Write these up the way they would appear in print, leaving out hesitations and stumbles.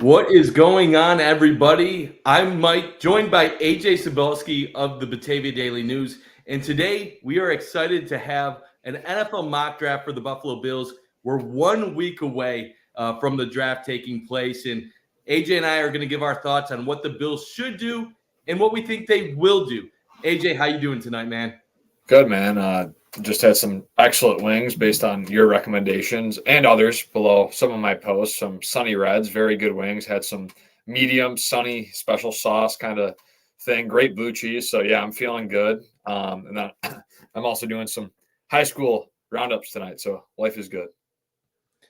What is going on, everybody? I'm Mike, joined by AJ Cybulski of the Batavia Daily News. And today we are excited to have an NFL mock draft for the Buffalo Bills. We're 1 week away from the draft taking place. And AJ and I are going to give our thoughts on what the Bills should do and what we think they will do. AJ, how you doing tonight, man? Good, man. Just had some excellent wings based on your recommendations and others below some of my posts. Some Sunny Reds, very good wings. Had some medium sunny special sauce kind of thing. Great blue cheese. So yeah, I'm feeling good. And then I'm also doing some high school roundups tonight. So life is good.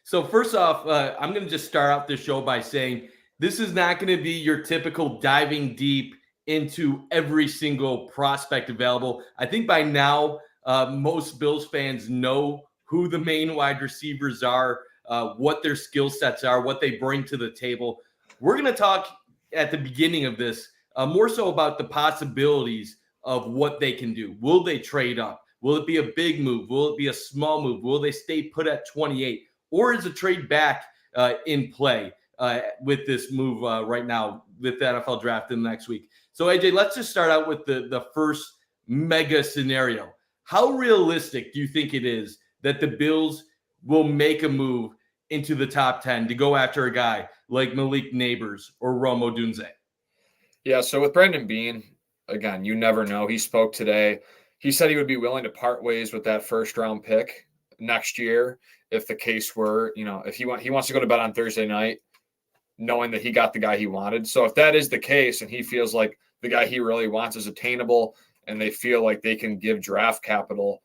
So first off, I'm going to just start out this show by saying this is not going to be your typical diving deep into every single prospect available. I think by now, most Bills fans know who the main wide receivers are, what their skill sets are, what they bring to the table. We're going to talk at the beginning of this more so about the possibilities of what they can do. Will they trade up? Will it be a big move? Will it be a small move? Will they stay put at 28? Or is a trade back in play with this move right now with the NFL draft in the next week? So, AJ, let's just start out with the first mega scenario. How realistic do you think it is that the Bills will make a move into the top 10 to go after a guy like Malik Neighbors or Rome Odunze? Yeah, so with Brandon Beane, again, you never know. He spoke today. He said he would be willing to part ways with that first round pick next year if the case were, if he wants to go to bed on Thursday night knowing that he got the guy he wanted. So if that is the case and he feels like the guy he really wants is attainable and they feel like they can give draft capital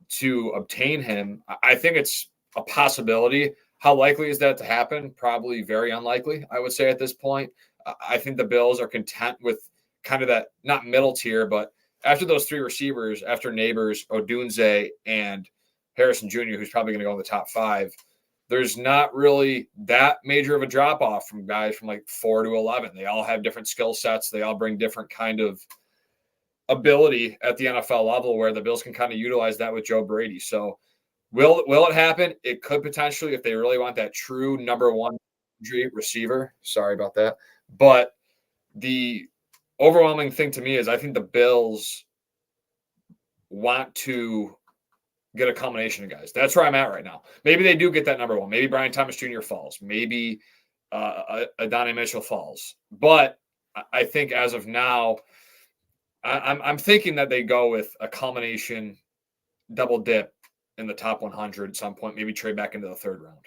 to obtain him, I think it's a possibility. How likely is that to happen? Probably very unlikely, I would say at this point. I think the Bills are content with kind of that, not middle tier, but after those three receivers, after Neighbors, Odunze, and Harrison Jr., who's probably going to go in the top 5, there's not really that major of a drop off from guys from like 4 to 11. They all have different skill sets. They all bring different kind of ability at the NFL level where the Bills can kind of utilize that with Joe Brady. So will it happen? It could potentially if they really want that true number one receiver. Sorry about that. But the overwhelming thing to me is I think the Bills want to get a combination of guys. That's where I'm at right now. Maybe they do get that number one. Maybe Brian Thomas Jr. falls. Maybe Adonai Mitchell falls. But I think as of now, I'm thinking that they go with a combination double dip in the top 100 at some point. Maybe trade back into the third round.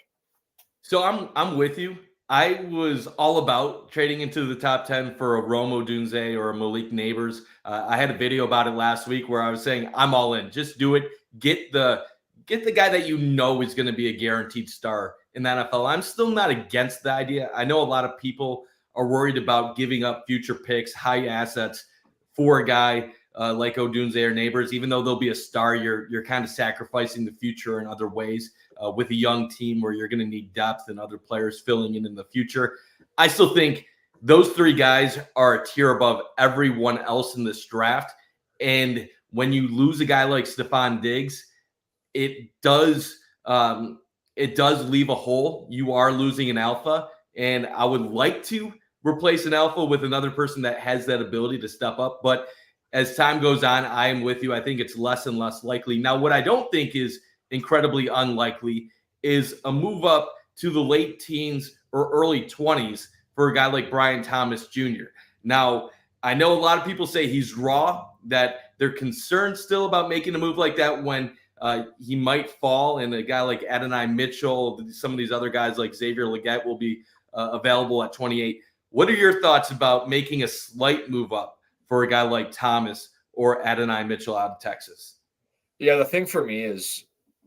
So I'm with you. I was all about trading into the top 10 for a Rome Odunze or a Malik Neighbors. I had a video about it last week where I was saying I'm all in. Just do it. Get the guy that you know is going to be a guaranteed star in the NFL. I'm still not against the idea. I know a lot of people are worried about giving up future picks, high assets for a guy like Odunze or Neighbors. Even though they'll be a star, you're kind of sacrificing the future in other ways. With a young team where you're going to need depth and other players filling in the future. I still think those three guys are a tier above everyone else in this draft. And when you lose a guy like Stephon Diggs, it does leave a hole. You are losing an alpha. And I would like to replace an alpha with another person that has that ability to step up. But as time goes on, I am with you. I think it's less and less likely. Now, what I don't think is incredibly unlikely is a move up to the late teens or early 20s for a guy like Brian Thomas Jr. Now, I know a lot of people say he's raw, that they're concerned still about making a move like that when he might fall, and a guy like Adonai Mitchell, some of these other guys like Xavier Legette will be available at 28. What are your thoughts about making a slight move up for a guy like Thomas or Adonai Mitchell out of Texas? Yeah, the thing for me is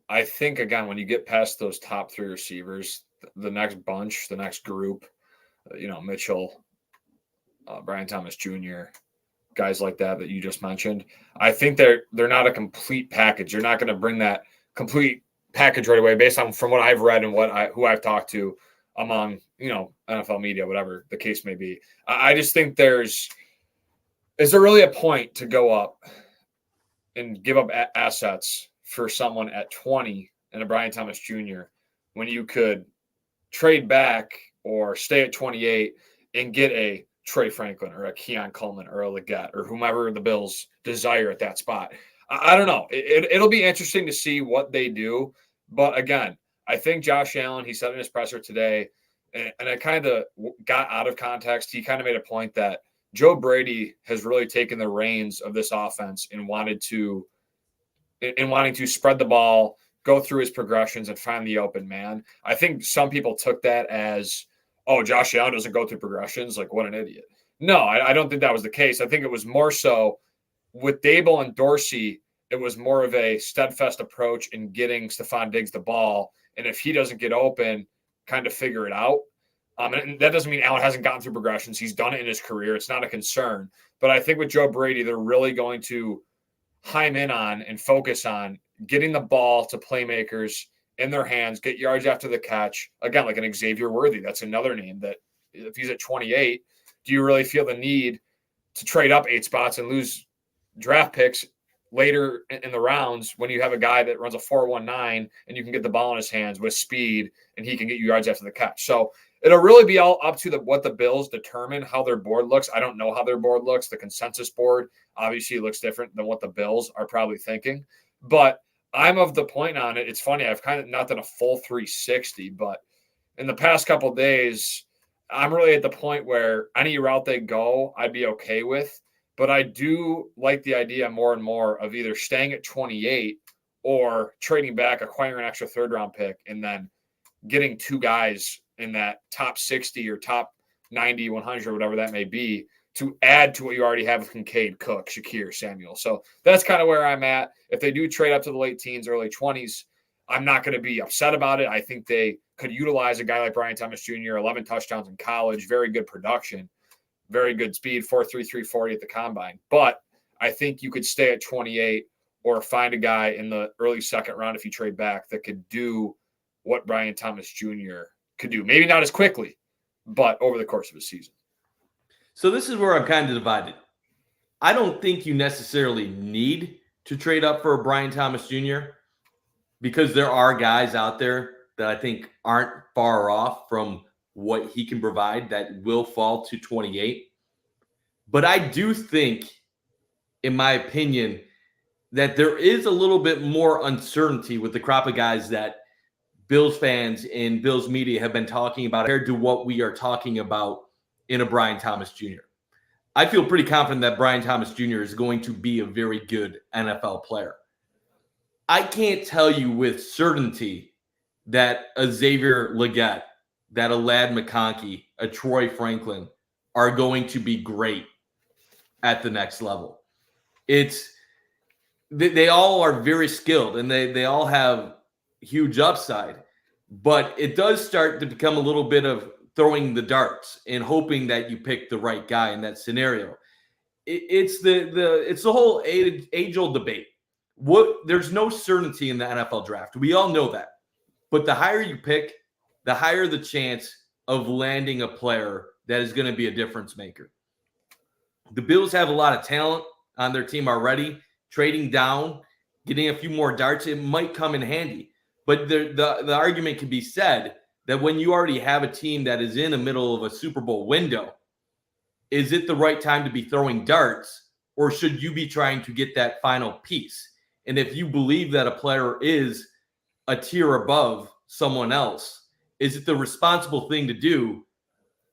I think, again, when you get past those top 3 receivers, the next bunch, the next group, Mitchell, Brian Thomas Jr., guys like that you just mentioned, I think they're not a complete package. They're not going to bring that complete package right away based on from what I've read and who I've talked to among, NFL media, whatever the case may be. I just think is there really a point to go up and give up assets for someone at 20 and a Brian Thomas Jr. when you could trade back or stay at 28 and get a Trey Franklin or a Keon Coleman or a Leggett or whomever the Bills desire at that spot. I don't know. It'll be interesting to see what they do. But again, I think Josh Allen, he said in his presser today, and I kind of got out of context. He kind of made a point that Joe Brady has really taken the reins of this offense and wanting to spread the ball, go through his progressions, and find the open man. I think some people took that as, oh, Josh Allen doesn't go through progressions. Like, what an idiot. No, I don't think that was the case. I think it was more so with Dable and Dorsey, it was more of a steadfast approach in getting Stephon Diggs the ball. And if he doesn't get open, kind of figure it out. And that doesn't mean Allen hasn't gotten through progressions. He's done it in his career. It's not a concern. But I think with Joe Brady, they're really going to hime in on and focus on getting the ball to playmakers in their hands, get yards after the catch. Again, like an Xavier Worthy. That's another name that if he's at 28, do you really feel the need to trade up 8 spots and lose draft picks later in the rounds when you have a guy that runs a 4.19 and you can get the ball in his hands with speed and he can get you yards after the catch? So it'll really be all up to what the Bills determine how their board looks. I don't know how their board looks. The consensus board obviously looks different than what the Bills are probably thinking. But I'm of the point on it. It's funny. I've kind of not done a full 360, but in the past couple of days, I'm really at the point where any route they go, I'd be okay with. But I do like the idea more and more of either staying at 28 or trading back, acquiring an extra third-round pick, and then getting 2 guys in that top 60 or top 90, 100, whatever that may be, to add to what you already have with Kincaid, Cook, Shakir, Samuel. So that's kind of where I'm at. If they do trade up to the late teens, early 20s, I'm not going to be upset about it. I think they could utilize a guy like Brian Thomas Jr., 11 touchdowns in college, very good production, very good speed, 4.33 40 at the combine. But I think you could stay at 28 or find a guy in the early second round if you trade back that could do what Brian Thomas Jr. could do. Maybe not as quickly, but over the course of a season. So this is where I'm kind of divided. I don't think you necessarily need to trade up for a Brian Thomas Jr. because there are guys out there that I think aren't far off from what he can provide that will fall to 28. But I do think, in my opinion, that there is a little bit more uncertainty with the crop of guys that Bills fans and Bills media have been talking about compared to what we are talking about in a Brian Thomas Jr. I feel pretty confident that Brian Thomas Jr. is going to be a very good NFL player. I can't tell you with certainty that a Xavier Leggett, that a Ladd McConkey, a Troy Franklin are going to be great at the next level. They all are very skilled and they all have huge upside, but it does start to become a little bit of throwing the darts and hoping that you pick the right guy in that scenario. It's the whole age-old debate. There's no certainty in the NFL draft. We all know that. But the higher you pick, the higher the chance of landing a player that is going to be a difference maker. The Bills have a lot of talent on their team already. Trading down, getting a few more darts, it might come in handy. But the argument can be said that when you already have a team that is in the middle of a Super Bowl window, is it the right time to be throwing darts, or should you be trying to get that final piece? And if you believe that a player is a tier above someone else, is it the responsible thing to do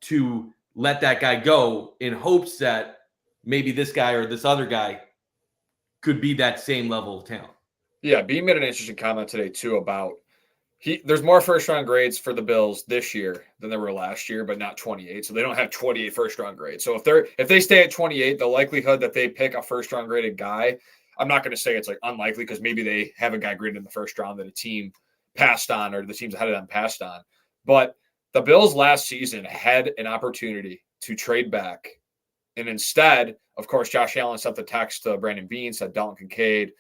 to let that guy go in hopes that maybe this guy or this other guy could be that same level of talent? Yeah, B made an interesting comment today too about there's more first-round grades for the Bills this year than there were last year, but not 28. So they don't have 28 first-round grades. So if they stay at 28, the likelihood that they pick a first-round graded guy, I'm not going to say it's like unlikely because maybe they have a guy graded in the first round that a team passed on or the teams ahead of them passed on. But the Bills last season had an opportunity to trade back. And instead, of course, Josh Allen sent the text to Brandon Beane, said Dalton Kincaid.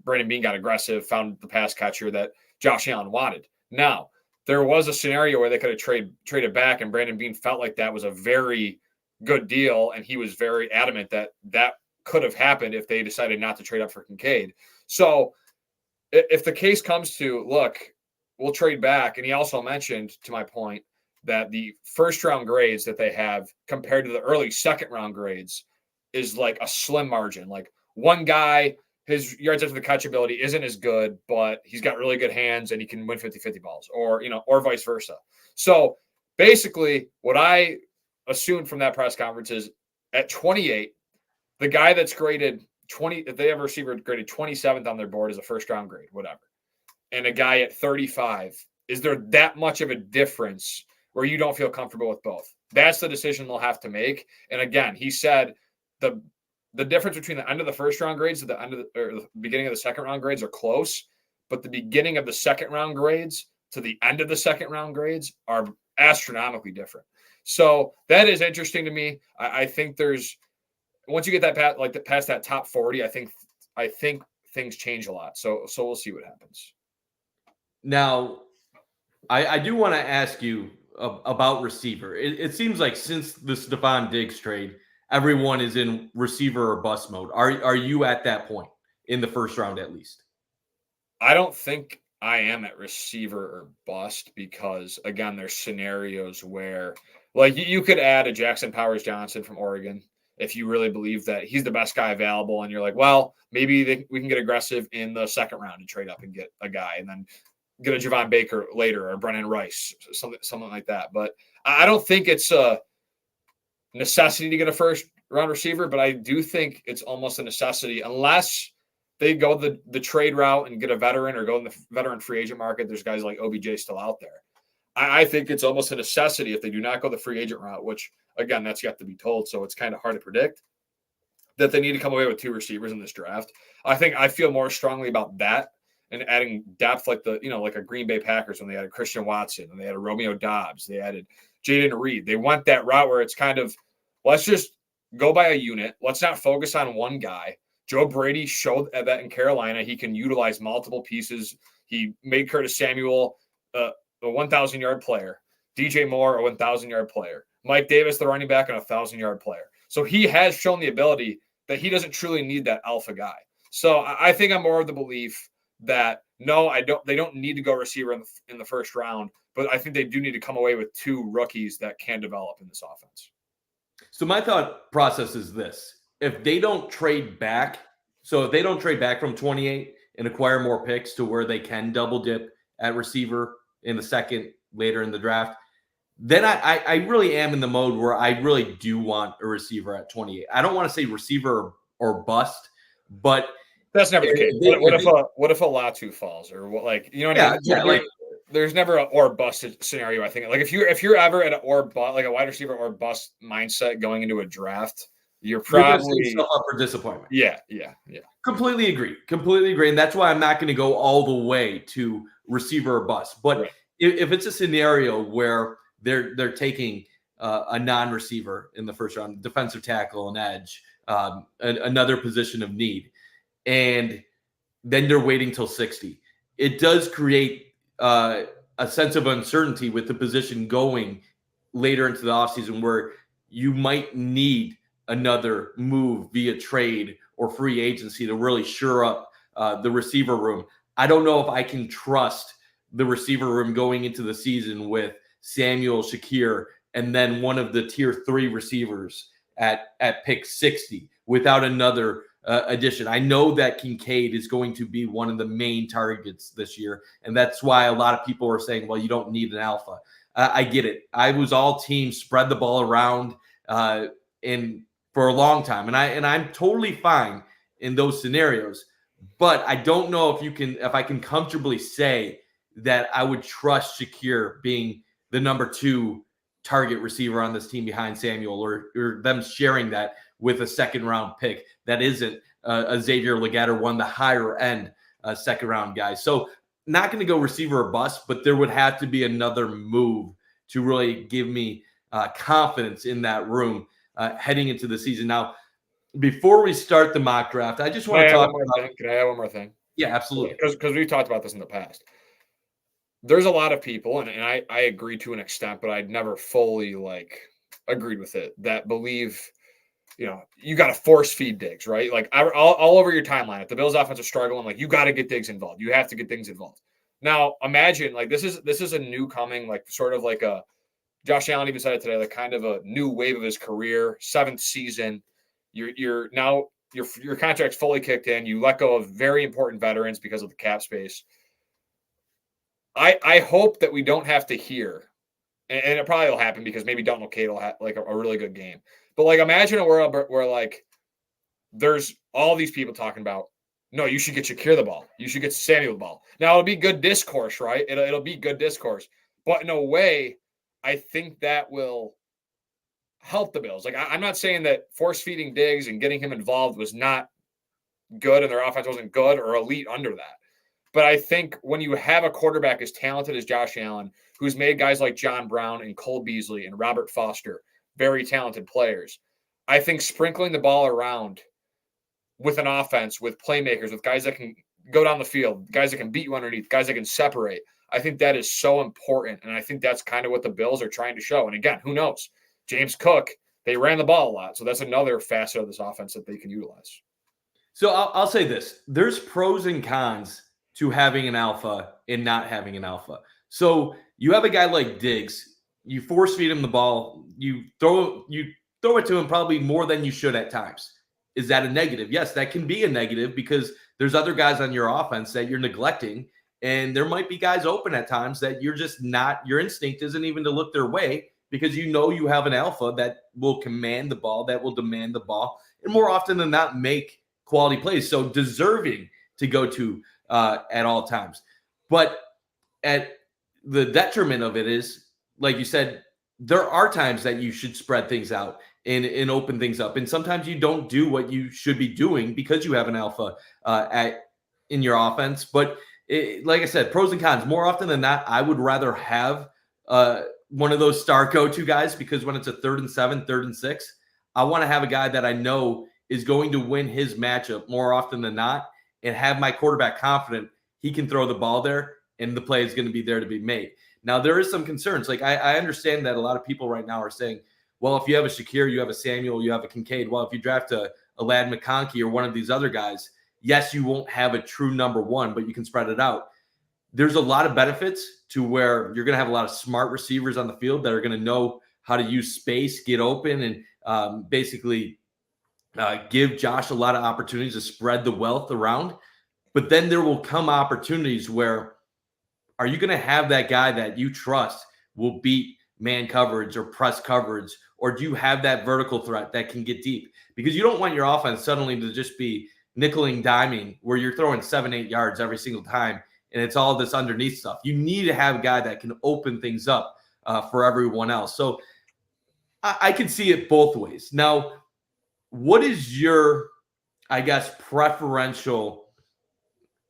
Brandon Beane got aggressive, found the pass catcher that Josh Allen wanted. Now, there was a scenario where they could have traded back, and Brandon Beane felt like that was a very good deal, and he was very adamant that that could have happened if they decided not to trade up for Kincaid. So if the case comes to, look, we'll trade back, and he also mentioned, to my point, that the first round grades that they have compared to the early second round grades is like a slim margin. Like one guy, his yards after the catch ability isn't as good, but he's got really good hands and he can win 50-50 balls, or, or vice versa. So basically what I assumed from that press conference is at 28, the guy that's graded 20, if they have a receiver graded 27th on their board is a first round grade, whatever. And a guy at 35, is there that much of a difference where you don't feel comfortable with both? That's the decision they'll have to make. And again, he said the difference between the end of the first round grades to the end of the beginning of the second round grades are close, but the beginning of the second round grades to the end of the second round grades are astronomically different. So that is interesting to me. I think there's, once you get that past that top 40, I think things change a lot. So we'll see what happens. Now, I do want to ask you about receiver. It seems like since the Stephon Diggs trade, everyone is in receiver or bust mode. Are you at that point in the first round at least? I don't think I am at receiver or bust because, again, there's scenarios where, like, you could add a Jackson Powers Johnson from Oregon if you really believe that he's the best guy available, and you're like, well, maybe we can get aggressive in the second round and trade up and get a guy, and then get a Javon Baker later or Brennan Rice, something like that. But I don't think it's a necessity to get a first round receiver, but I do think it's almost a necessity unless they go the trade route and get a veteran or go in the veteran free agent market. There's guys like OBJ still out there. I think it's almost a necessity if they do not go the free agent route, which, again, that's yet to be told, so it's kind of hard to predict, that they need to come away with 2 receivers in this draft. I feel more strongly about that and adding depth like like a Green Bay Packers when they added Christian Watson and they had a Romeo Doubs, they added Jaden Reed. They went that route where it's kind of, let's just go by a unit. Let's not focus on one guy. Joe Brady showed that in Carolina he can utilize multiple pieces. He made Curtis Samuel a 1,000-yard player, DJ Moore a 1,000-yard player, Mike Davis the running back and a 1,000-yard player. So he has shown the ability that he doesn't truly need that alpha guy. So I think I'm more of the belief that no, they don't need to go receiver in the first round, but I think they do need to come away with 2 rookies that can develop in this offense. So my thought process is this: if they don't trade back, so if they don't trade back from 28 and acquire more picks to where they can double dip at receiver in the second later in the draft, then I really am in the mode where I really do want a receiver at 28. I don't want to say receiver or bust, but that's never the case. What if a Latu falls or what? Like, you know what I mean? Yeah, like, there's never an or bust scenario. I think like if you're ever at an or bust, like a wide receiver or bust mindset going into a draft, you're probably set yourself up for disappointment. Yeah. Completely agree, and that's why I'm not going to go all the way to receiver or bust. But right. if it's a scenario where they're taking a non-receiver in the first round, defensive tackle, an edge, another position of need, and then they're waiting till 60, it does create a sense of uncertainty with the position going later into the offseason where you might need another move via trade or free agency to really shore up the receiver room. I don't know if I can trust the receiver room going into the season with Samuel, Shakir, and then one of the tier 3 receivers at pick 60 without another addition. I know that Kincaid is going to be one of the main targets this year, and that's why a lot of people are saying, well, you don't need an alpha. I get it. I was all team spread the ball around for a long time, and I'm totally fine in those scenarios. But I don't know if I can comfortably say that I would trust Shakir being the number 2 target receiver on this team behind Samuel, or them sharing that with a second round pick that isn't a Xavier Legette or one of the higher end second round guys. So not going to go receiver or bust, but there would have to be another move to really give me confidence in that room heading into the season. Now, before we start the mock draft, I just want to talk about. Can I add one more thing? Yeah, absolutely. Because we've talked about this in the past. There's a lot of people, and I agree to an extent, but I'd never fully agreed with it, that believe, you got to force feed Diggs, right? Like all over your timeline, if the Bills offense is struggling, you got to get Diggs involved. You have to get Diggs involved. Now imagine this is a new coming, sort of like a Josh Allen even said it today, like kind of a new wave of his career, 7th season. You're now your contract's fully kicked in. You let go of very important veterans because of the cap space. I hope that we don't have to hear, and it probably will happen because maybe Donald Cade will have like a really good game. But like imagine a world where like there's all these people talking about, no, you should get Shakir the ball. You should get Samuel the ball. Now it'll be good discourse, right? It'll be good discourse. But in a way, I think that will help the Bills. Like I'm not saying that force feeding Diggs and getting him involved was not good and their offense wasn't good or elite under that. But I think when you have a quarterback as talented as Josh Allen, who's made guys like John Brown and Cole Beasley and Robert Foster very talented players, I think sprinkling the ball around with an offense, with playmakers, with guys that can go down the field, guys that can beat you underneath, guys that can separate, I think that is so important. And I think that's kind of what the Bills are trying to show. And again, who knows? James Cook, they ran the ball a lot. So that's another facet of this offense that they can utilize. So I'll say this. There's pros and cons to having an alpha and not having an alpha. So you have a guy like Diggs, you force feed him the ball, you throw it to him probably more than you should at times. Is that a negative? Yes, that can be a negative because there's other guys on your offense that you're neglecting, and there might be guys open at times that you're just not, your instinct isn't even to look their way because you know you have an alpha that will command the ball, that will demand the ball, and more often than not make quality plays. So deserving to go to at all times. But at the detriment of it is, like you said, there are times that you should spread things out and open things up. And sometimes you don't do what you should be doing because you have an alpha in your offense. But like I said, pros and cons. More often than not, I would rather have one of those star go-to guys because when it's a 3rd and 7, 3rd and 6, I want to have a guy that I know is going to win his matchup more often than not and have my quarterback confident he can throw the ball there and the play is going to be there to be made. Now, there is some concerns. Like, I understand that a lot of people right now are saying, well, if you have a Shakir, you have a Samuel, you have a Kincaid. Well, if you draft a Ladd McConkey or one of these other guys, yes, you won't have a true number one, but you can spread it out. There's a lot of benefits to where you're going to have a lot of smart receivers on the field that are going to know how to use space, get open, and basically give Josh a lot of opportunities to spread the wealth around. But then there will come opportunities where are you going to have that guy that you trust will beat man coverage or press coverage, or do you have that vertical threat that can get deep? Because you don't want your offense suddenly to just be nickeling, diming, where you're throwing 7-8 yards every single time, and it's all this underneath stuff. You need to have a guy that can open things up for everyone else. So I can see it both ways. Now, what is your, I guess, preferential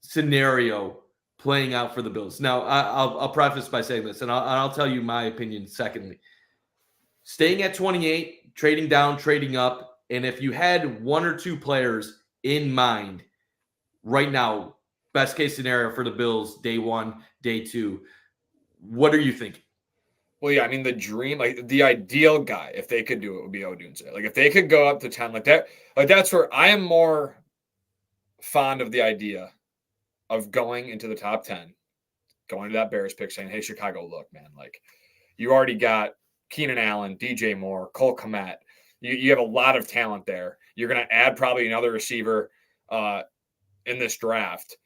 scenario playing out for the Bills? Now, I'll preface by saying this, and I'll tell you my opinion secondly. Staying at 28, trading down, trading up, and if you had one or two players in mind right now, best case scenario for the Bills, day one, day two, what are you thinking? Well, yeah, I mean, the dream, like the ideal guy, if they could do it, would be Odunze. Like if they could go up to 10, like that, like that's where I am more fond of the idea of going into the top 10, going to that Bears pick saying, hey, Chicago, look, man, like you already got Keenan Allen, DJ Moore, Cole Kmet. You have a lot of talent there. You're going to add probably another receiver in this draft.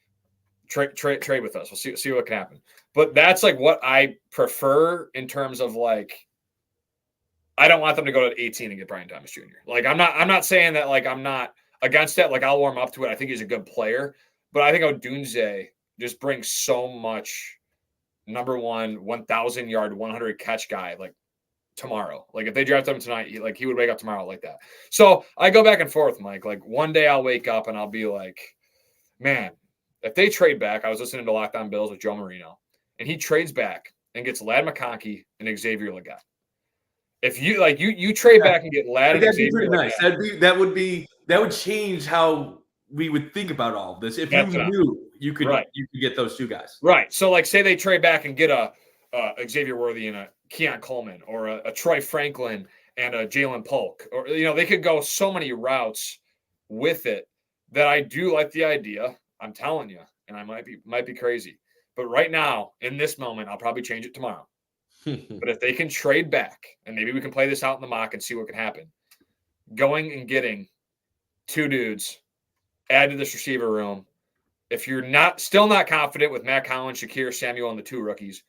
Trade with us. We'll see what can happen. But that's like what I prefer in terms of like, I don't want them to go to 18 and get Brian Thomas Jr. Like I'm not saying that like I'm not against it. Like I'll warm up to it. I think he's a good player, but I think Odunze just brings so much number one, 1,000 yard, 100 catch guy like tomorrow. Like if they draft him tonight, he would wake up tomorrow like that. So I go back and forth, Mike. Like one day I'll wake up and I'll be like, man, if they trade back, I was listening to Locked On Bills with Joe Marino, and he trades back and gets Ladd McConkey and Xavier Legette. If you like, you trade back and get Ladd and Xavier That'd be pretty nice. That would change how we would think about all of this. If you knew you could get those two guys. Right. So like say they trade back and get a Xavier Worthy and a Keon Coleman or a Troy Franklin and a Jalen Polk, or they could go so many routes with it that I do like the idea. I'm telling you, and I might be crazy, but right now in this moment, I'll probably change it tomorrow. But if they can trade back, and maybe we can play this out in the mock and see what can happen, going and getting 2 dudes, add to this receiver room. If you're still not confident with Matt Collins, Shakir, Samuel, and the 2 rookies,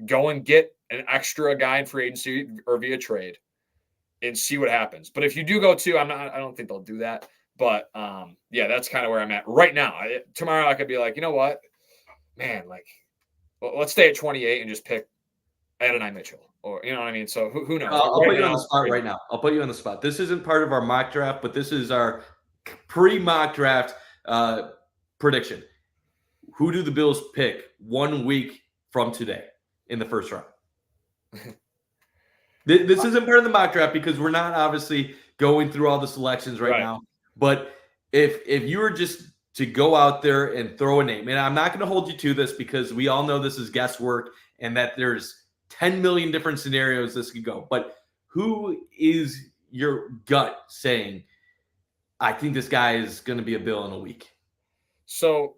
go and get an extra guy in free agency or via trade and see what happens. But if you do go 2, I don't think they'll do that. But yeah, that's kind of where I'm at right now. Tomorrow I could be like, you know what, man, like, well, let's stay at 28 and just pick Adonai Mitchell, or you know what I mean. So who knows? I'll put you on the spot right now. I'll put you on the spot. This isn't part of our mock draft, but this is our pre-mock draft prediction. Who do the Bills pick 1 week from today in the first round? This isn't part of the mock draft because we're not obviously going through all the selections right now. But if you were just to go out there and throw a name, and I'm not going to hold you to this because we all know this is guesswork and that there's 10 million different scenarios this could go. But who is your gut saying, I think this guy is going to be a Bill in a week? So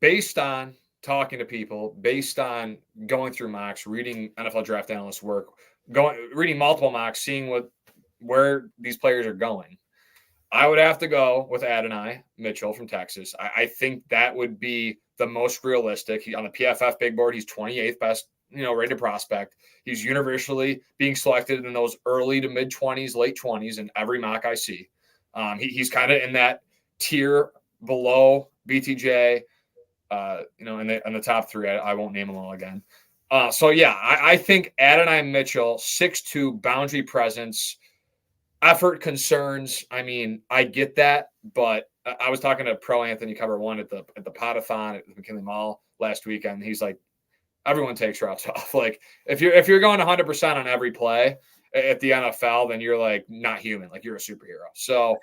based on talking to people, based on going through mocks, reading NFL draft analyst work, reading multiple mocks, seeing where these players are going, I would have to go with Adonai Mitchell from Texas. I think that would be the most realistic. On the PFF big board, he's 28th best, rated prospect. He's universally being selected in those early to mid 20s, late 20s in every mock I see. He's kind of in that tier below BTJ, in the top 3. I won't name them all again. So yeah, I think Adonai Mitchell, 6'2", boundary presence, effort concerns. I mean, I get that, but I was talking to Pro Anthony Cover One at the Potathon at McKinley Mall last weekend. He's like, everyone takes routes off. Like if you're going 100% on every play at the NFL, then you're like not human. Like you're a superhero. So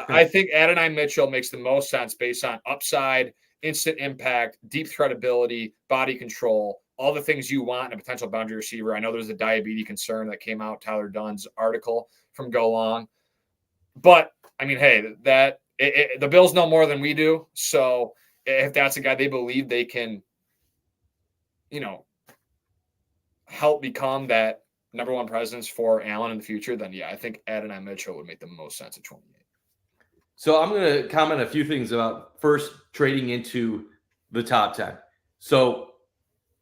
I think Adonai Mitchell makes the most sense based on upside, instant impact, deep threat ability, body control, all the things you want in a potential boundary receiver. I know there's a diabetes concern that came out, Tyler Dunn's article from Go Long. But, I mean, hey, the Bills know more than we do. So if that's a guy they believe they can, help become that number 1 presence for Allen in the future, then, yeah, I think Adonai Mitchell would make the most sense at 28. So I'm going to comment a few things about first trading into the top 10. So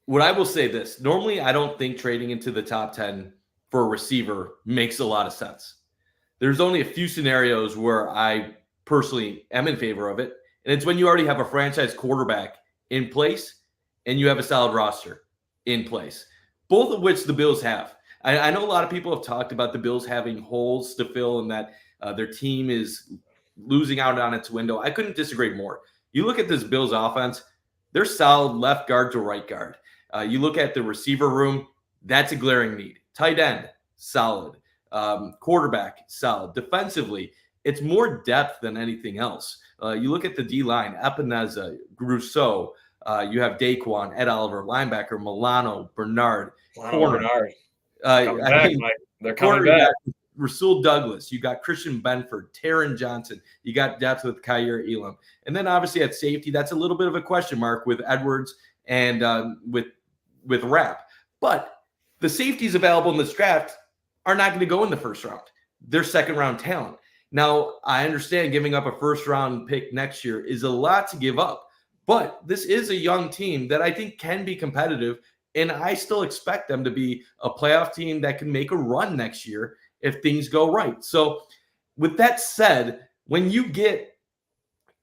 what I will say this, normally I don't think trading into the top 10 for a receiver makes a lot of sense. There's only a few scenarios where I personally am in favor of it. And it's when you already have a franchise quarterback in place and you have a solid roster in place, both of which the Bills have. I know a lot of people have talked about the Bills having holes to fill and that their team is losing out on its window. I couldn't disagree more. You look at this Bills offense, they're solid left guard to right guard. You look at the receiver room, that's a glaring need. Tight end, solid. Quarterback, solid. Defensively, it's more depth than anything else. You look at the D-line, Epineza, Rousseau, you have Daquan, Ed Oliver, linebacker, Milano, Bernard, corner. Bernard. They're coming back. Rasul Douglas, you got Christian Benford, Taron Johnson, you got depth with Kyer Elam. And then obviously at safety, that's a little bit of a question mark with Edwards and with Rapp. But the safeties available in this draft are not going to go in the first round. They're second-round talent. Now, I understand giving up a first-round pick next year is a lot to give up, but this is a young team that I think can be competitive, and I still expect them to be a playoff team that can make a run next year if things go right. So with that said, when you get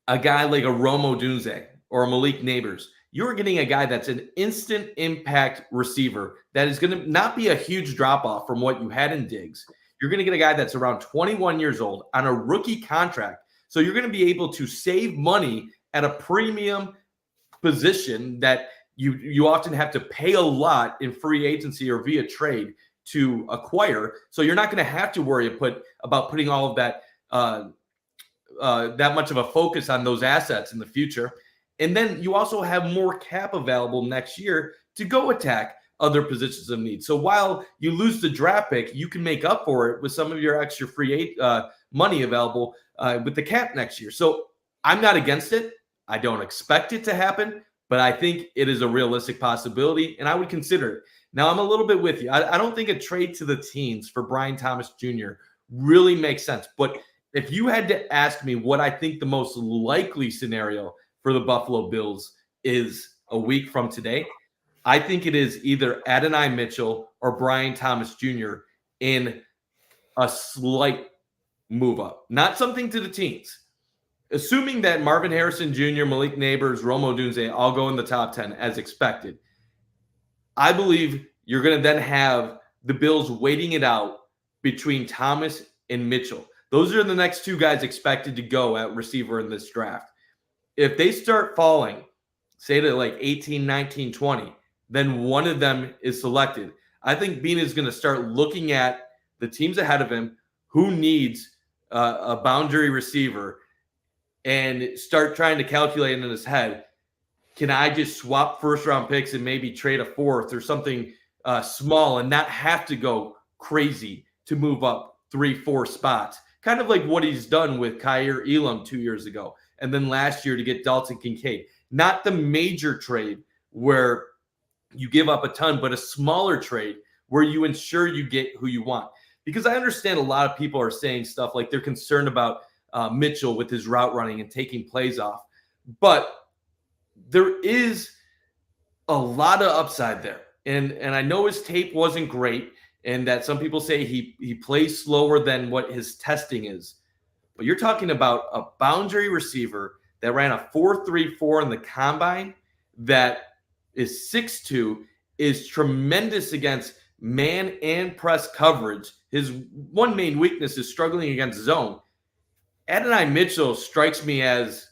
a guy like a Rome Odunze or a Malik Neighbors, you're getting a guy that's an instant impact receiver that is going to not be a huge drop-off from what you had in Diggs. You're going to get a guy that's around 21 years old on a rookie contract. So you're going to be able to save money at a premium position that you often have to pay a lot in free agency or via trade to acquire. So you're not going to have to worry about putting all of that that much of a focus on those assets in the future. And then you also have more cap available next year to go attack other positions of need. So while you lose the draft pick, you can make up for it with some of your extra free money available with the cap next year. So I'm not against it. I don't expect it to happen, but I think it is a realistic possibility, and I would consider it. Now, I'm a little bit with you. I don't think a trade to the teens for Brian Thomas Jr. really makes sense. But if you had to ask me what I think the most likely scenario for the Buffalo Bills is a week from today, I think it is either Adonai Mitchell or Brian Thomas Jr. in a slight move up, not something to the teens. Assuming that Marvin Harrison Jr., Malik Neighbors, Romo Dunze all go in the top 10 as expected, I believe you're going to then have the Bills waiting it out between Thomas and Mitchell. Those are the next two guys expected to go at receiver in this draft. If they start falling, say to like 18, 19, 20, then one of them is selected. I think Bean is going to start looking at the teams ahead of him, who needs a boundary receiver, and start trying to calculate in his head, can I just swap first-round picks and maybe trade a fourth or something small and not have to go crazy to move up 3-4 spots? Kind of like what he's done with Kaiir Elam 2 years ago. And then last year to get Dalton Kincaid. Not the major trade where you give up a ton, but a smaller trade where you ensure you get who you want. Because I understand a lot of people are saying stuff like they're concerned about Mitchell with his route running and taking plays off. But there is a lot of upside there. And I know his tape wasn't great, and that some people say he plays slower than what his testing is. But you're talking about a boundary receiver that ran a 4.34 in the combine, that is 6'2", is tremendous against man and press coverage. His one main weakness is struggling against zone. Adonai Mitchell strikes me as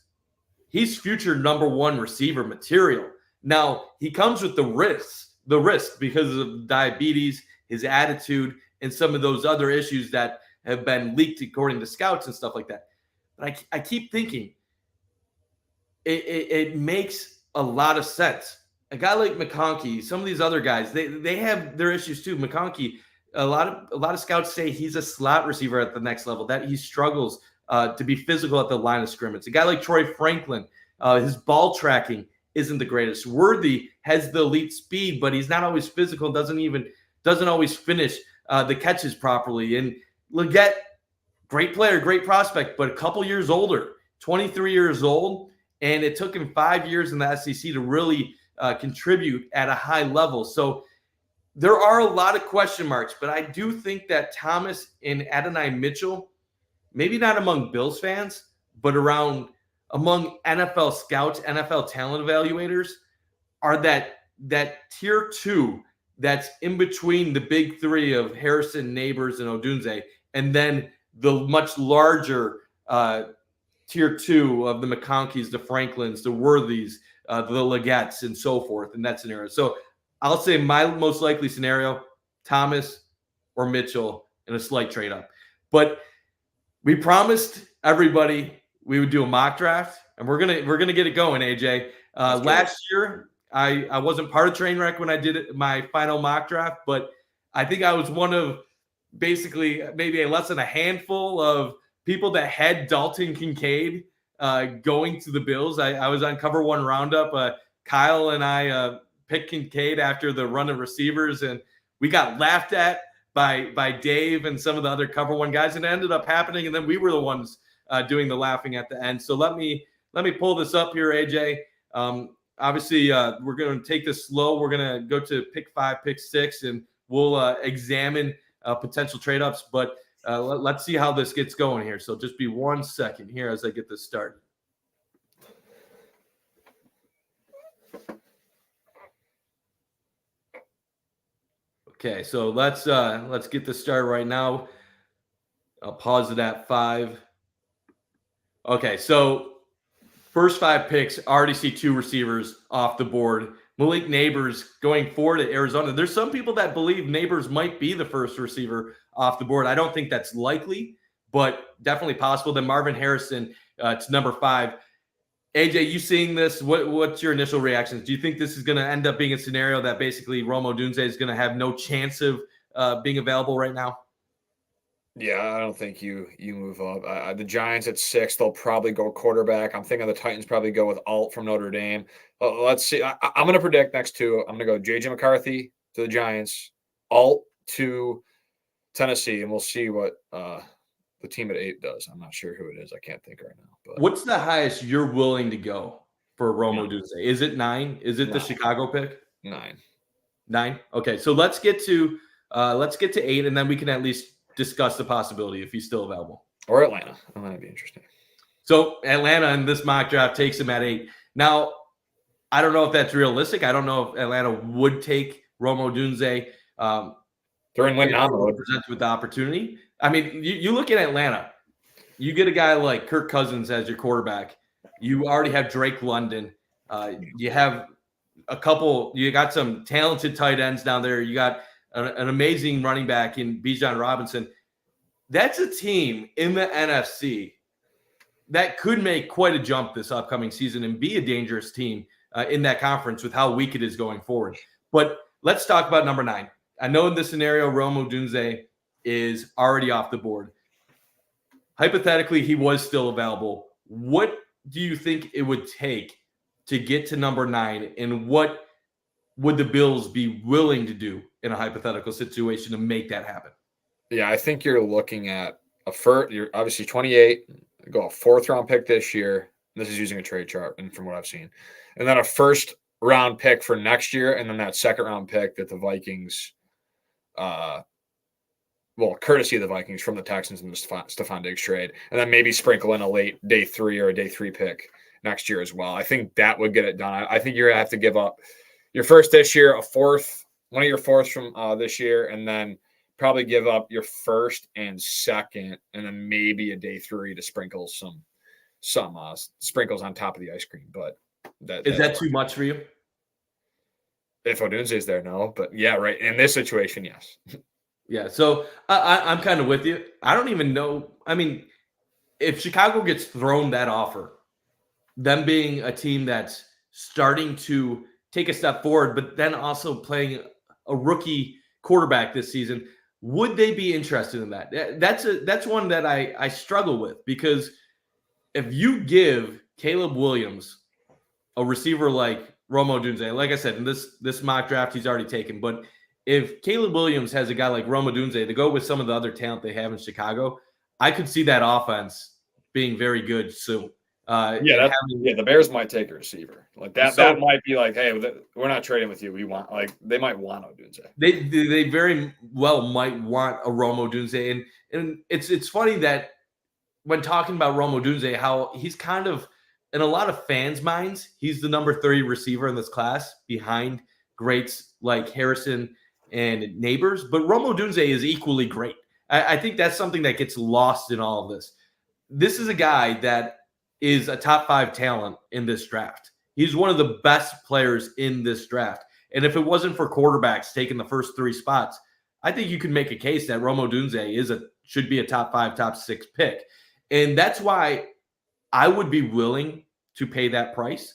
he's future number one receiver material. Now, he comes with the risk because of diabetes, his attitude, and some of those other issues that have been leaked according to scouts and stuff like that. But I keep thinking it makes a lot of sense. A guy like McConkey, some of these other guys, they have their issues too. McConkey, a lot of scouts say he's a slot receiver at the next level, that he struggles to be physical at the line of scrimmage. A guy like Troy Franklin, his ball tracking isn't the greatest. Worthy has the elite speed, but he's not always physical, doesn't always finish the catches properly. And Leggett, great player, great prospect, but a couple years older, 23 years old, and it took him 5 years in the SEC to really contribute at a high level. So there are a lot of question marks, but I do think that Thomas and Adonai Mitchell, maybe not among Bills fans, but among NFL scouts, NFL talent evaluators, are that tier two that's in between the big three of Harrison, Neighbors, and Odunze, and then the much larger tier two of the McConkeys, the Franklins, the Worthies, the Legetts, and so forth in that scenario. So I'll say my most likely scenario, Thomas or Mitchell in a slight trade up. But we promised everybody we would do a mock draft, and we're gonna get it going, AJ. Last year, I wasn't part of Trainwreck when I did my final mock draft, but I think I was one of basically maybe less than a handful of people that had Dalton Kincaid going to the Bills. I was on Cover One Roundup. Kyle and I picked Kincaid after the run of receivers, and we got laughed at by Dave and some of the other Cover One guys, and it ended up happening. And then we were the ones doing the laughing at the end. So let me pull this up here, AJ. Obviously, we're going to take this slow. We're going to go to pick 5, pick 6, and we'll examine potential trade-ups. But let's see how this gets going here. So just be 1 second here as I get this started. Okay, so let's get this started right now. I'll pause it at 5. Okay, so first 5 picks, already see 2 receivers off the board. Malik Neighbors going forward to Arizona. There's some people that believe Neighbors might be the first receiver off the board. I don't think that's likely, but definitely possible. Then Marvin Harrison to number 5. AJ, you seeing this? What's your initial reactions? Do you think this is going to end up being a scenario that basically Romo Dunze is going to have no chance of being available right now? Yeah, I don't think you move up. The Giants at 6, they'll probably go quarterback. I'm thinking the Titans probably go with Alt from Notre Dame. Let's see. I'm going to predict next 2. I'm going to go J.J. McCarthy to the Giants, Alt to Tennessee, and we'll see what the team at 8 does. I'm not sure who it is. I can't think right now. But What's the highest you're willing to go for Romo 9. Dunze? Is it 9? Is it the 9. Chicago pick? 9. 9? Okay, so let's get to 8, and then we can at least discuss the possibility if he's still available. Or Atlanta. Oh, that'd be interesting. So Atlanta in this mock draft takes him at 8. Now, I don't know if that's realistic. I don't know if Atlanta would take Romo Dunze. They're in win now mode. Presented with the opportunity. I mean, you look at Atlanta. You get a guy like Kirk Cousins as your quarterback. You already have Drake London. You have a couple. You got some talented tight ends down there. You got an amazing running back in Bijan Robinson. That's a team in the NFC that could make quite a jump this upcoming season and be a dangerous team in that conference with how weak it is going forward. But let's talk about number 9. I know in this scenario, Romo Dunze is already off the board. Hypothetically, he was still available. What do you think it would take to get to number 9, and what would the Bills be willing to do in a hypothetical situation to make that happen? Yeah, I think you're looking at a first. You're obviously 28. Go a 4th-round pick this year. This is using a trade chart, and from what I've seen, and then a 1st-round pick for next year, and then that 2nd-round pick that the Vikings, courtesy of the Vikings from the Texans and the Stephon Diggs trade, and then maybe sprinkle in a late day 3 or a day 3 pick next year as well. I think that would get it done. I think you're gonna have to give up your 1st this year, one of your 4ths from this year, and then probably give up your 1st and 2nd, and then maybe a day 3 to sprinkle some sprinkles on top of the ice cream. But is that too much for you? If Odunze is there, no. But yeah, right. In this situation, yes. Yeah, so I'm kind of with you. I don't even know. I mean, if Chicago gets thrown that offer, them being a team that's starting to take a step forward, but then also playing a rookie quarterback this season, would they be interested in that? That's one that I struggle with, because if you give Caleb Williams a receiver like Romo Dunze, like I said, in this mock draft, he's already taken, but if Caleb Williams has a guy like Romo Dunze to go with some of the other talent they have in Chicago, I could see that offense being very good soon. The Bears might take a receiver like that. So, that might be like, hey, we're not trading with you. We want, like, they might want Odunze. They very well might want a Romo Dunze, and it's funny that when talking about Romo Dunze, how he's kind of, in a lot of fans' minds, he's the number 30 receiver in this class behind greats like Harrison and Neighbors, but Romo Dunze is equally great. I think that's something that gets lost in all of this. This is a guy that is a top 5 talent in this draft. He's one of the best players in this draft. And if it wasn't for quarterbacks taking the first 3 spots, I think you could make a case that Romo Dunze should be a top 5, top 6 pick. And that's why I would be willing to pay that price.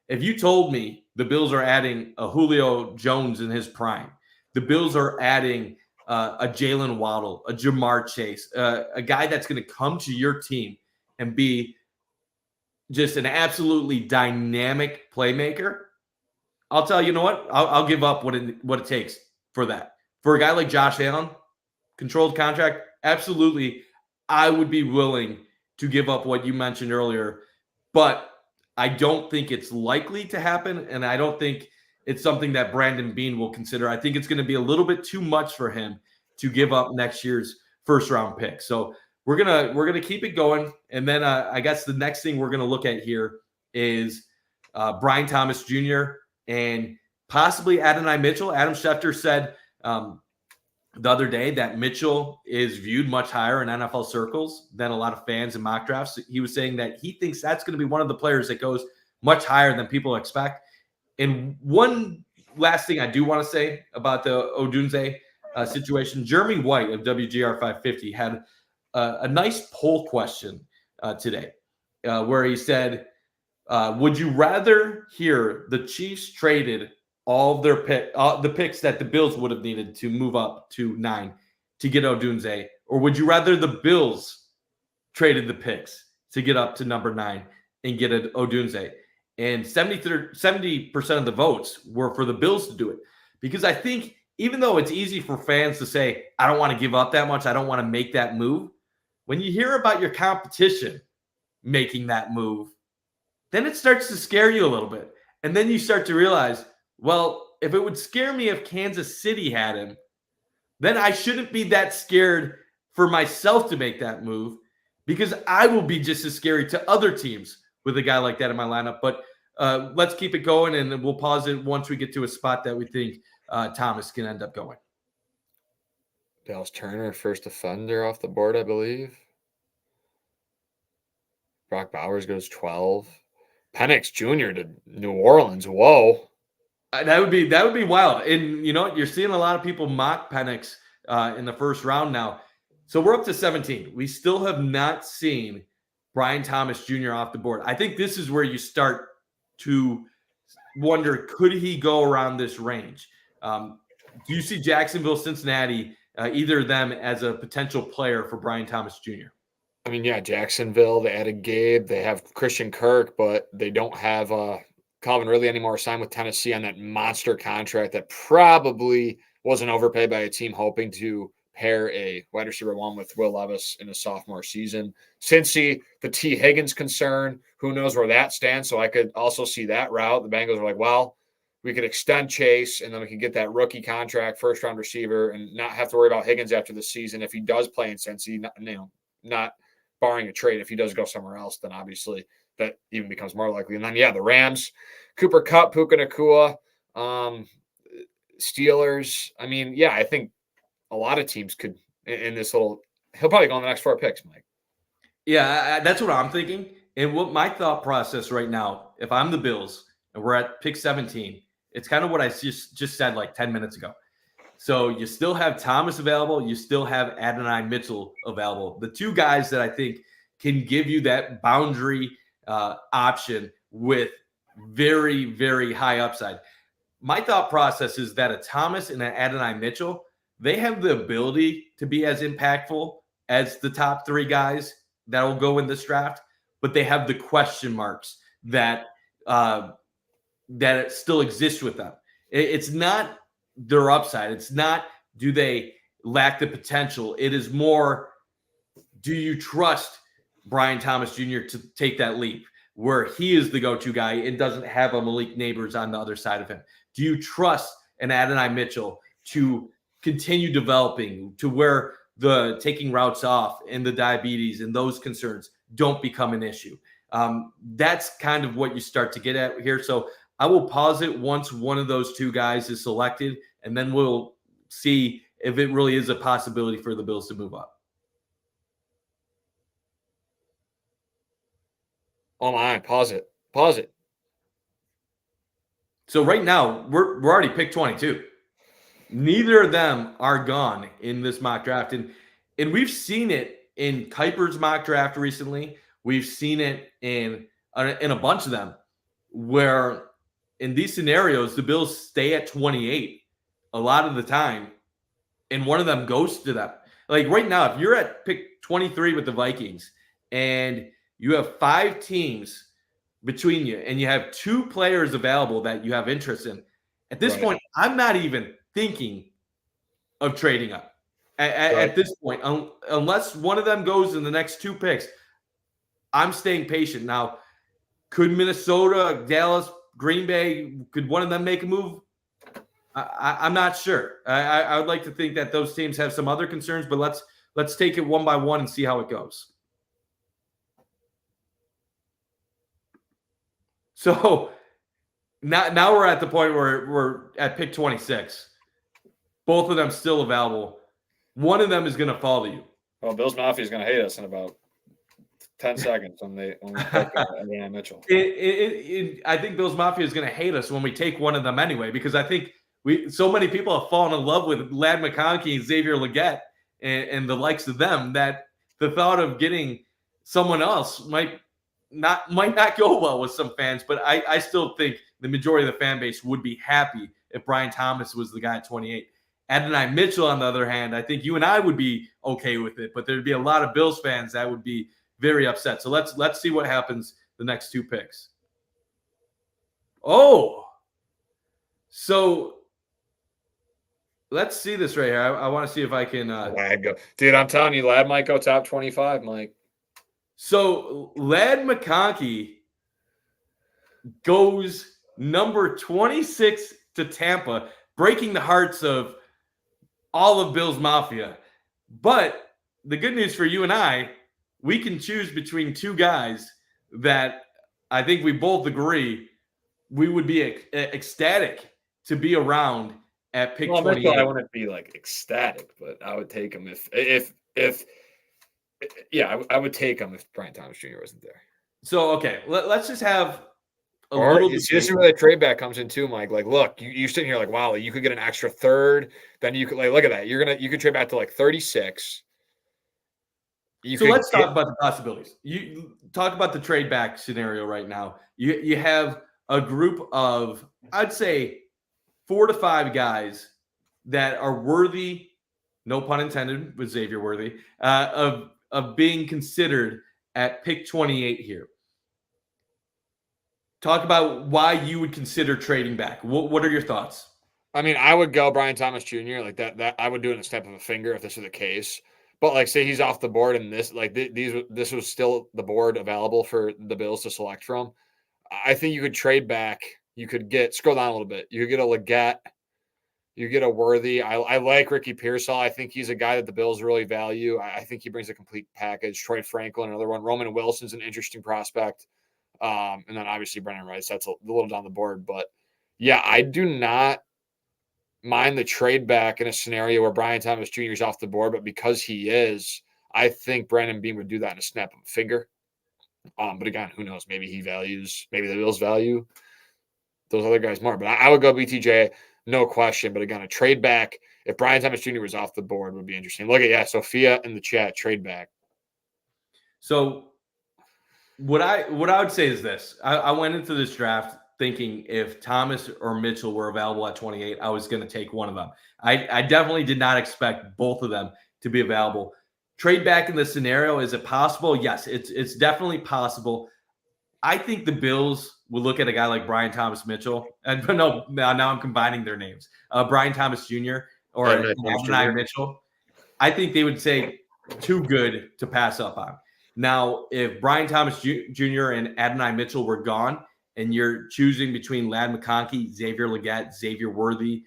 If you told me the Bills are adding a Julio Jones in his prime, the Bills are adding a Jalen Waddle, a Jamar Chase, a guy that's going to come to your team and be just an absolutely dynamic playmaker, I'll tell you, know what? I'll give up what it takes for that. For a guy like Josh Allen, controlled contract, absolutely, I would be willing to give up what you mentioned earlier, but I don't think it's likely to happen, and I don't think it's something that Brandon Beane will consider. I think it's going to be a little bit too much for him to give up next year's 1st-round pick. So we're gonna keep it going, and then I guess the next thing we're gonna look at here is Brian Thomas Jr. and possibly Adonai Mitchell. Adam Schefter said the other day that Mitchell is viewed much higher in NFL circles than a lot of fans in mock drafts. He was saying that he thinks that's going to be one of the players that goes much higher than people expect. And one last thing I do want to say about the Odunze situation, Jeremy White of WGR 550 had a nice poll question today where he said, would you rather hear the Chiefs traded all of their the picks that the Bills would have needed to move up to 9 to get Odunze, or would you rather the Bills traded the picks to get up to number 9 and get an Odunze? And 70% of the votes were for the Bills to do it, because I think even though it's easy for fans to say, I don't want to give up that much, I don't want to make that move, when you hear about your competition making that move, then it starts to scare you a little bit. And then you start to realize, well, if it would scare me if Kansas City had him, then I shouldn't be that scared for myself to make that move because I will be just as scary to other teams with a guy like that in my lineup. But let's keep it going, and we'll pause it once we get to a spot that we think Thomas can end up going. Dallas Turner, first offender off the board, I believe. Brock Bowers goes 12. Penix Jr. to New Orleans. Whoa. That would be wild. And you know what? You're seeing a lot of people mock Penix in the first round now. So we're up to 17. We still have not seen Brian Thomas Jr. off the board. I think this is where you start to wonder, could he go around this range? Do you see Jacksonville, Cincinnati, either of them as a potential player for Brian Thomas Jr.? I mean, yeah, Jacksonville, they added Gabe. They have Christian Kirk, but they don't have Calvin Ridley anymore signed with Tennessee on that monster contract that probably wasn't overpaid by a team hoping to pair a wide receiver one with Will Levis in a sophomore season. Cincy, the T. Higgins concern, who knows where that stands. So I could also see that route. The Bengals are like, well, we could extend Chase and then we could get that rookie contract, first round receiver, and not have to worry about Higgins after the season. If he does play in Cincy, not barring a trade, if he does go somewhere else, then obviously that even becomes more likely. And then, yeah, the Rams, Cooper Kupp, Puka Nacua, Steelers. I mean, yeah, I think a lot of teams could in this little – he'll probably go on the next 4 picks, Mike. Yeah, that's what I'm thinking. And what my thought process right now, if I'm the Bills and we're at pick 17, it's kind of what I just said like 10 minutes ago. So you still have Thomas available. You still have Adonai Mitchell available. The two guys that I think can give you that boundary option with very, very high upside. My thought process is that a Thomas and an Adonai Mitchell, they have the ability to be as impactful as the top 3 guys that will go in this draft, but they have the question marks that it still exists with them. It's not their upside. It's not, do they lack the potential? It is more, do you trust Brian Thomas Jr. to take that leap where he is the go-to guy and doesn't have a Malik Neighbors on the other side of him? Do you trust an Adonai Mitchell to continue developing to where the taking routes off and the diabetes and those concerns don't become an issue? That's kind of what you start to get at here. So I will pause it once one of those 2 guys is selected, and then we'll see if it really is a possibility for the Bills to move up. Oh my, pause it. So right now, we're already picked 22. Neither of them are gone in this mock draft. And we've seen it in Kuiper's mock draft recently. We've seen it in a bunch of them where in these scenarios, the Bills stay at 28 a lot of the time, and one of them goes to them. Like right now, if you're at pick 23 with the Vikings and you have 5 teams between you and you have 2 players available that you have interest in, at this point, I'm not even thinking of trading up at this point, unless one of them goes in the next 2 picks. I'm staying patient. Now, could Minnesota, Dallas, Green Bay, could one of them make a move? I'm not sure. I would like to think that those teams have some other concerns, but let's take it one by one and see how it goes. So now we're at the point where we're at pick 26. Both of them still available. One of them is going to fall to you. Well, Bills Mafia is going to hate us in about 10 seconds when we pick Adonai Mitchell. I think Bills Mafia is going to hate us when we take one of them anyway, because I think so many people have fallen in love with Ladd McConkey and Xavier Legette and the likes of them that the thought of getting someone else might not go well with some fans. But I still think the majority of the fan base would be happy if Brian Thomas was the guy at 28. Adonai Mitchell, on the other hand, I think you and I would be okay with it, but there'd be a lot of Bills fans that would be very upset. So let's see what happens the next 2 picks. Oh, so let's see this right here. I want to see if I can. Lad go, dude. I'm telling you, Lad might go top 25, Mike. So Lad McConkey goes number 26 to Tampa, breaking the hearts of all of Bill's Mafia. But the good news for you and I, we can choose between two guys that I think we both agree we would be ecstatic to be around at pick 28. I wouldn't be like ecstatic, but I would take him if yeah, I would take him if Brian Thomas Jr. wasn't there. So okay, let's just have a Or little. this is where the trade back comes in too, Mike. Like, look, you're sitting here like, wow, you could get an extra third. Then you could like, look at that. You could trade back to like 36. So let's talk about the possibilities. You talk about the trade back scenario right now. You have a group of, I'd say, 4 to 5 guys that are worthy, no pun intended, with Xavier worthy, of being considered at pick 28 here. Talk about why you would consider trading back. What are your thoughts? I mean, I would go Brian Thomas Jr. like that. That I would do it in a snap of a finger if this is the case. But like, say he's off the board, and this this was still the board available for the Bills to select from. I think you could trade back. You could scroll down a little bit. You could get a Leggett. You get a Worthy. I like Ricky Pearsall. I think he's a guy that the Bills really value. I think he brings a complete package. Troy Franklin, another one. Roman Wilson's an interesting prospect. And then obviously Brendan Rice. That's a little down the board. But yeah, I do not mind the trade back in a scenario where Brian Thomas Jr. is off the board. But because he is, I think Brandon Beane would do that in a snap of a finger. But again, who knows? Maybe maybe the Bills value those other guys more. But I would go BTJ. No question. But again, a trade back, if Brian Thomas Jr. was off the board, would be interesting. Look at, Sophia in the chat, trade back. So what I would say is this. I went into this draft thinking if Thomas or Mitchell were available at 28, I was going to take one of them. I definitely did not expect both of them to be available. Trade back in this scenario, is it possible? Yes, it's definitely possible. I think the Bills would look at a guy like Brian Thomas Mitchell, and no, now I'm combining their names. Brian Thomas Jr. or Adonai Mitchell. I think they would say too good to pass up on. Now, if Brian Thomas Jr. and Adonai Mitchell were gone, and you're choosing between Lad McConkey, Xavier Leggett, Xavier Worthy,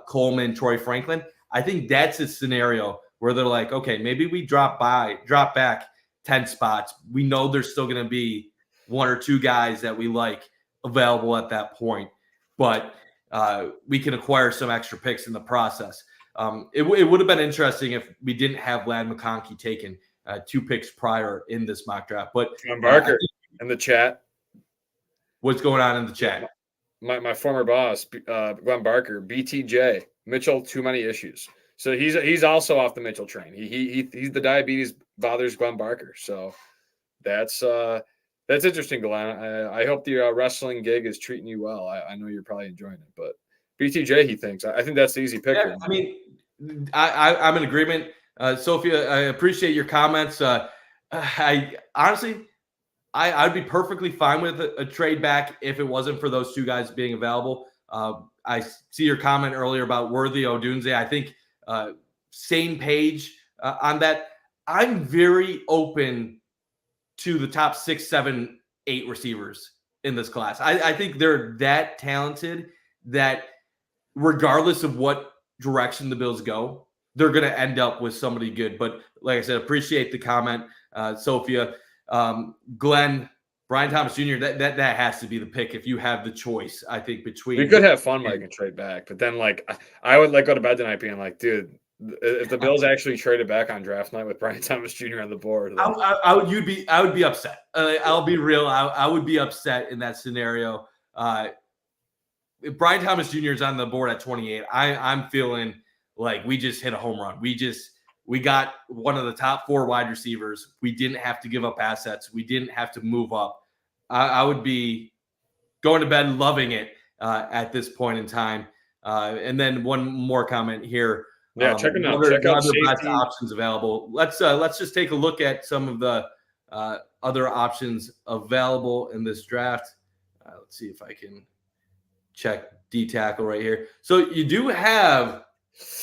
Coleman, Troy Franklin, I think that's a scenario where they're like, okay, maybe we drop back 10 spots. We know there's still going to be 1 or 2 guys that we like available at that point, but we can acquire some extra picks in the process. It would have been interesting if we didn't have Lad McConkey taken 2 picks prior in this mock draft. But Glenn Barker in the chat. What's going on in the chat? My former boss, Glenn Barker, BTJ, Mitchell, too many issues. So he's also off the Mitchell train. He's the diabetes bothers Glenn Barker. So that's interesting, Glenn. I hope the wrestling gig is treating you well. I know you're probably enjoying it, but BTJ, he thinks. I think that's the easy pick. Yeah, I mean, I'm in agreement. Sophia, I appreciate your comments. I honestly, I'd be perfectly fine with a trade back if it wasn't for those 2 guys being available. I see your comment earlier about Worthy Odunze. I think same page on that. I'm very open to the top 6, 7, 8 receivers in this class. I think they're that talented that regardless of what direction the Bills go, they're going to end up with somebody good. But like I said, appreciate the comment, Sophia. Glenn, Brian Thomas Jr., that has to be the pick if you have the choice, I think, between. We could have fun, Mike, and trade back. But then, like, I would go to bed tonight being like, dude, if the Bills actually traded back on draft night with Brian Thomas Jr. on the board, I would be upset. I'll be real. I would be upset in that scenario. If Brian Thomas Jr. is on the board at 28, I'm feeling like we just hit a home run. We got one of the top 4 wide receivers. We didn't have to give up assets. We didn't have to move up. I would be going to bed loving it at this point in time. And then one more comment here. Yeah, check them out. Check out the best options available. Let's just take a look at some of the other options available in this draft. Let's see if I can check D tackle right here. So you do have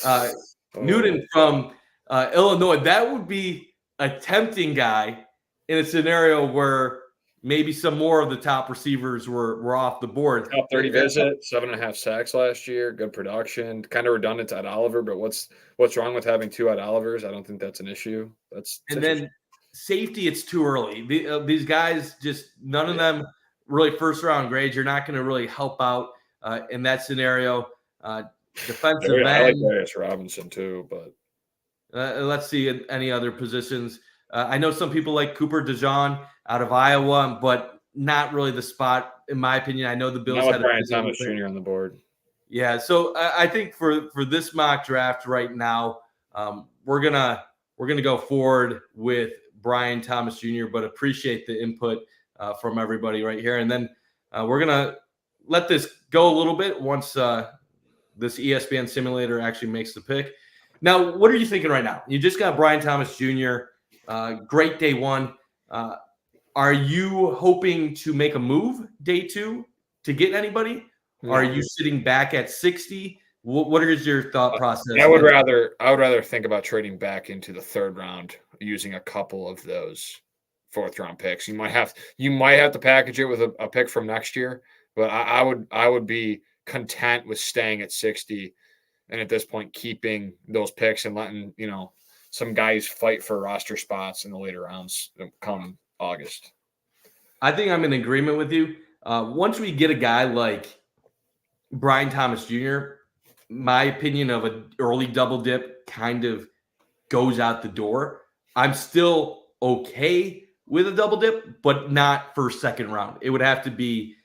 Uh, Oh, Newton from Illinois. That would be a tempting guy in a scenario where maybe some more of the top receivers were off the board. top 30 visit, 7.5 sacks last year, good production. Kind of redundant to Ed Oliver, but what's wrong with having two Ed Olivers? I don't think that's an issue. That's And interesting. then safety, it's too early. These guys, just none of them really first round grades. You're not going to really help out in that scenario. Defensive I like end. Darius Robinson too, but Let's see any other positions. I know some people like Cooper DeJean out of Iowa, but not really the spot, in my opinion. I know the Bills not with had a Brian busy little Thomas bit. Jr. on the board. Yeah, so I think for this mock draft right now, we're gonna go forward with Brian Thomas Jr. But appreciate the input from everybody right here, and then we're gonna let this go a little bit once this ESPN simulator actually makes the pick. Now, what are you thinking right now? You just got Brian Thomas Jr. Great day one. Are you hoping to make a move day two to get anybody? Are No. you sitting back at 60? What is your thought process? I would rather think about trading back into the third round using a couple of those fourth round picks. You might have to package it with a pick from next year, but I would be content with staying at 60 and at this point keeping those picks and letting some guys fight for roster spots in the later rounds come August. I think I'm in agreement with you. Once we get a guy like Brian Thomas Jr., my opinion of an early double dip kind of goes out the door. I'm still okay with a double dip, but not first, second round. It would have to be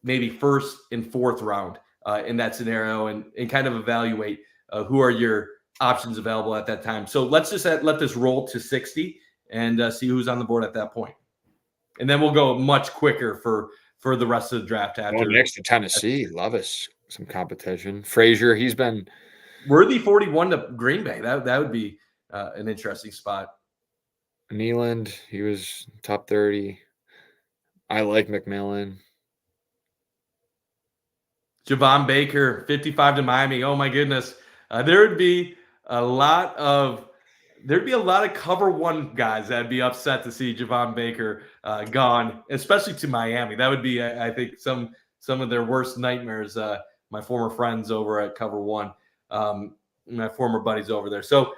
maybe first and fourth round in that scenario, and kind of evaluate who are your options available at that time. So let's just let this roll to 60 and see who's on the board at that point. And then we'll go much quicker for the rest of the draft after. Next to Tennessee, Levis, some competition. Frazier, he's been worthy 41 to Green Bay. That would be an interesting spot. Nealand, he was top 30. I like McMillan. Javon Baker, 55 to Miami. Oh my goodness. There'd be a lot of cover one guys that'd be upset to see Javon Baker gone, especially to Miami. That would be, I think, some of their worst nightmares. My former friends over at Cover One, my former buddies over there. So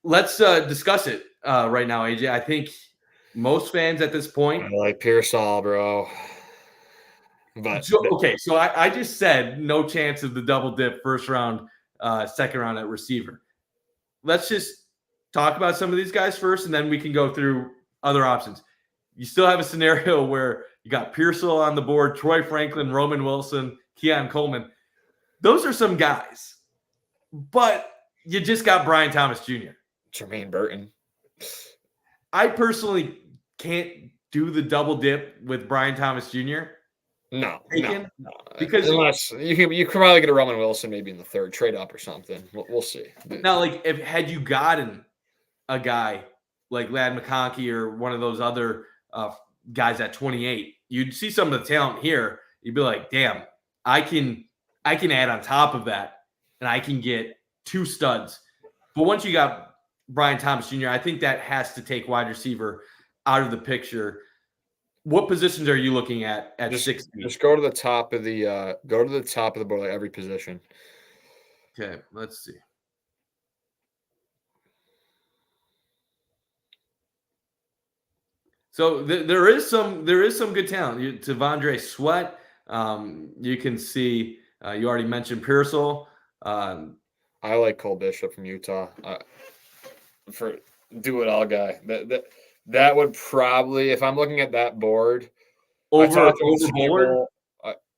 let's discuss it right now, AJ. I think most fans at this point. I like Pearsall, bro. But okay, so I just said no chance of the double dip first round, second round at receiver. Let's just talk about some of these guys first, and then we can go through other options. You still have a scenario where you got Pearsall on the board, Troy Franklin, Roman Wilson, Keon Coleman. Those are some guys, but you just got Brian Thomas Jr. Jermaine Burton. I personally can't do the double dip with Brian Thomas Jr. No. Because unless you can probably get a Roman Wilson maybe in the third, trade up or something. We'll see. Now, like had you gotten a guy like Ladd McConkey or one of those other guys at 28, you'd see some of the talent here. You'd be like, damn, I can add on top of that, and I can get two studs. But once you got Brian Thomas Jr., I think that has to take wide receiver out of the picture. What positions are you looking at 60? Just go to the top of the board, like every position. Okay, let's see. So there is some good talent. T'Vondre Sweat. You can see. You already mentioned Pearsall. I like Cole Bishop from Utah. For do it all guy. That would probably, if I'm looking at that board, over board.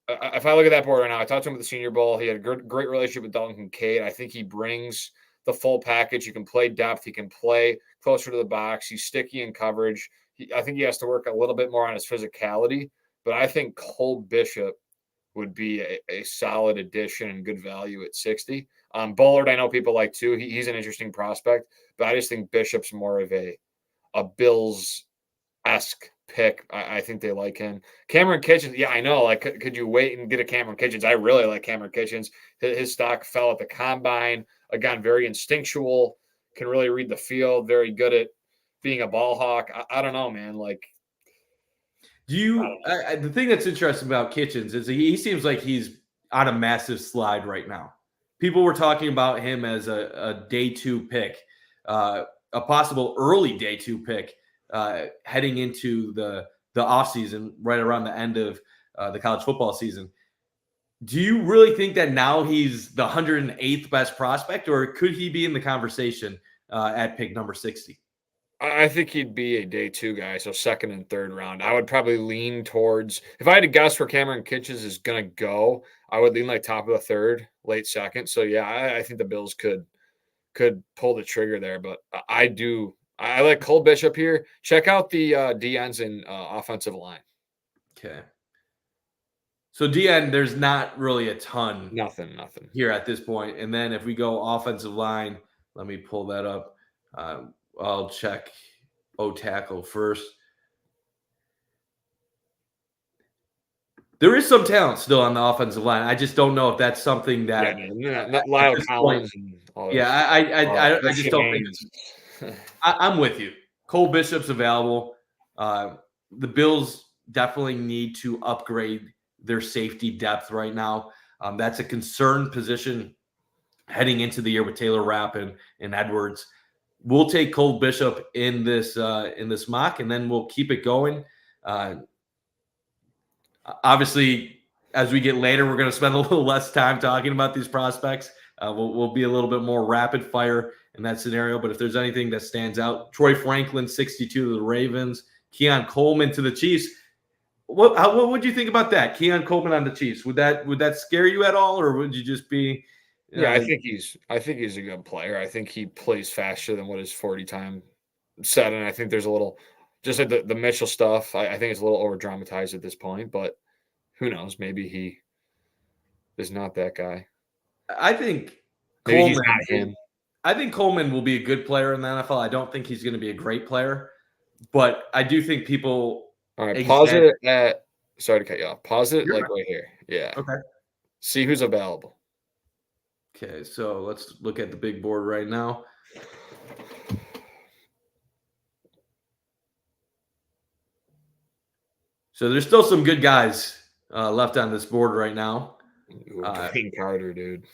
If I look at that board right now, I talked to him at the Senior Bowl. He had a great relationship with Dalton Kincaid. I think he brings the full package. He can play depth. He can play closer to the box. He's sticky in coverage. I think he has to work a little bit more on his physicality. But I think Cole Bishop would be a solid addition and good value at 60. Bullard, I know people like too. He's an interesting prospect. But I just think Bishop's more of a Bills-esque pick. I think they like him. Cameron Kitchens, yeah, I know. Like, could you wait and get a Cameron Kitchens? I really like Cameron Kitchens. His stock fell at the combine. Again, very instinctual, can really read the field, very good at being a ball hawk. I don't know, man. Like, the thing that's interesting about Kitchens is he seems like he's on a massive slide right now. People were talking about him as a day 2 pick, a possible early day 2 pick heading into the offseason, right around the end of the college football season. Do you really think that now he's the 108th best prospect, or could he be in the conversation at pick number 60? I think he'd be a day 2 guy, so second and third round. I would probably lean towards, if I had to guess where Cameron Kitchens is going to go, I would lean like top of the third, late second. So yeah, I think the Bills could pull the trigger there. But I like Cole Bishop here. Check out the DNs in offensive line. Okay. So DN, there's not really a ton Nothing. here at this point. And then if we go offensive line, let me pull that up. I'll check tackle first. There is some talent still on the offensive line. I just don't know if that's something that not Lyle Collins and all this. Yeah, I just don't think it's I'm with you. Cole Bishop's available. The Bills definitely need to upgrade their safety depth right now. That's a concern position heading into the year with Taylor Rapp and Edwards. We'll take Cole Bishop in this mock, and then we'll keep it going. Obviously, as we get later, we're going to spend a little less time talking about these prospects. We'll be a little bit more rapid fire in that scenario. But if there's anything that stands out, Troy Franklin, 62 to the Ravens, Keon Coleman to the Chiefs. What would you think about that? Keon Coleman on the Chiefs. Would that scare you at all, or would you just be? Yeah, I think he's a good player. I think he plays faster than what his 40 time said, and I think there's a little, just like the Mitchell stuff. I think it's a little over dramatized at this point, but who knows? Maybe he is not that guy. I think Maybe Coleman, he's not him. I think Coleman will be a good player in the NFL. I don't think he's going to be a great player, but I do think people. All right, pause it at. Sorry to cut you off. Pause it like right here. Yeah. Okay. See who's available. Okay, so let's look at the big board right now. So there's still some good guys left on this board right now. Green Carter, dude.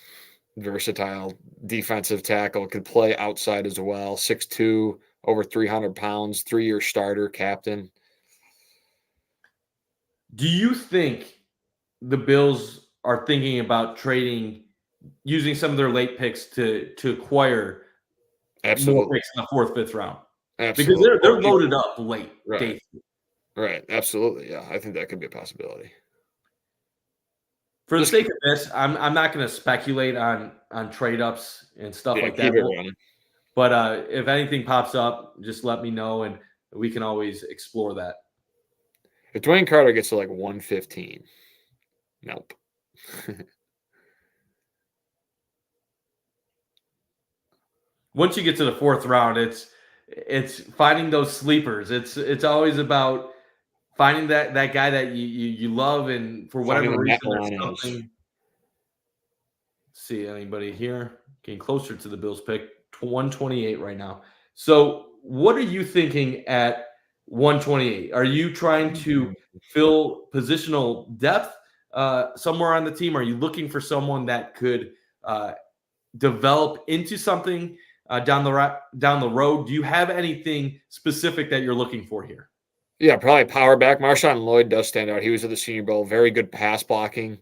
Versatile defensive tackle, could play outside as well. 6'2", over 300 pounds, 3-year starter, captain. Do you think the Bills are thinking about using some of their late picks to acquire more picks in the 4th, 5th round? Absolutely. Because they're loaded up late. Right. Right. Absolutely. Yeah. I think that could be a possibility. For the sake of this, I'm not going to speculate on trade ups and stuff like that. But if anything pops up, just let me know, and we can always explore that. If Dwayne Carter gets to like 115, nope. Once you get to the 4th round, it's finding those sleepers. It's always about finding that guy that you love, and for whatever reason, there's something. Let's see anybody here getting closer to the Bills pick. 128 right now. So what are you thinking at 128? Are you trying to fill positional depth somewhere on the team? Are you looking for someone that could develop into something down the road? Do you have anything specific that you're looking for here? Yeah, probably power back. Marshawn Lloyd does stand out. He was at the Senior Bowl. Very good pass blocking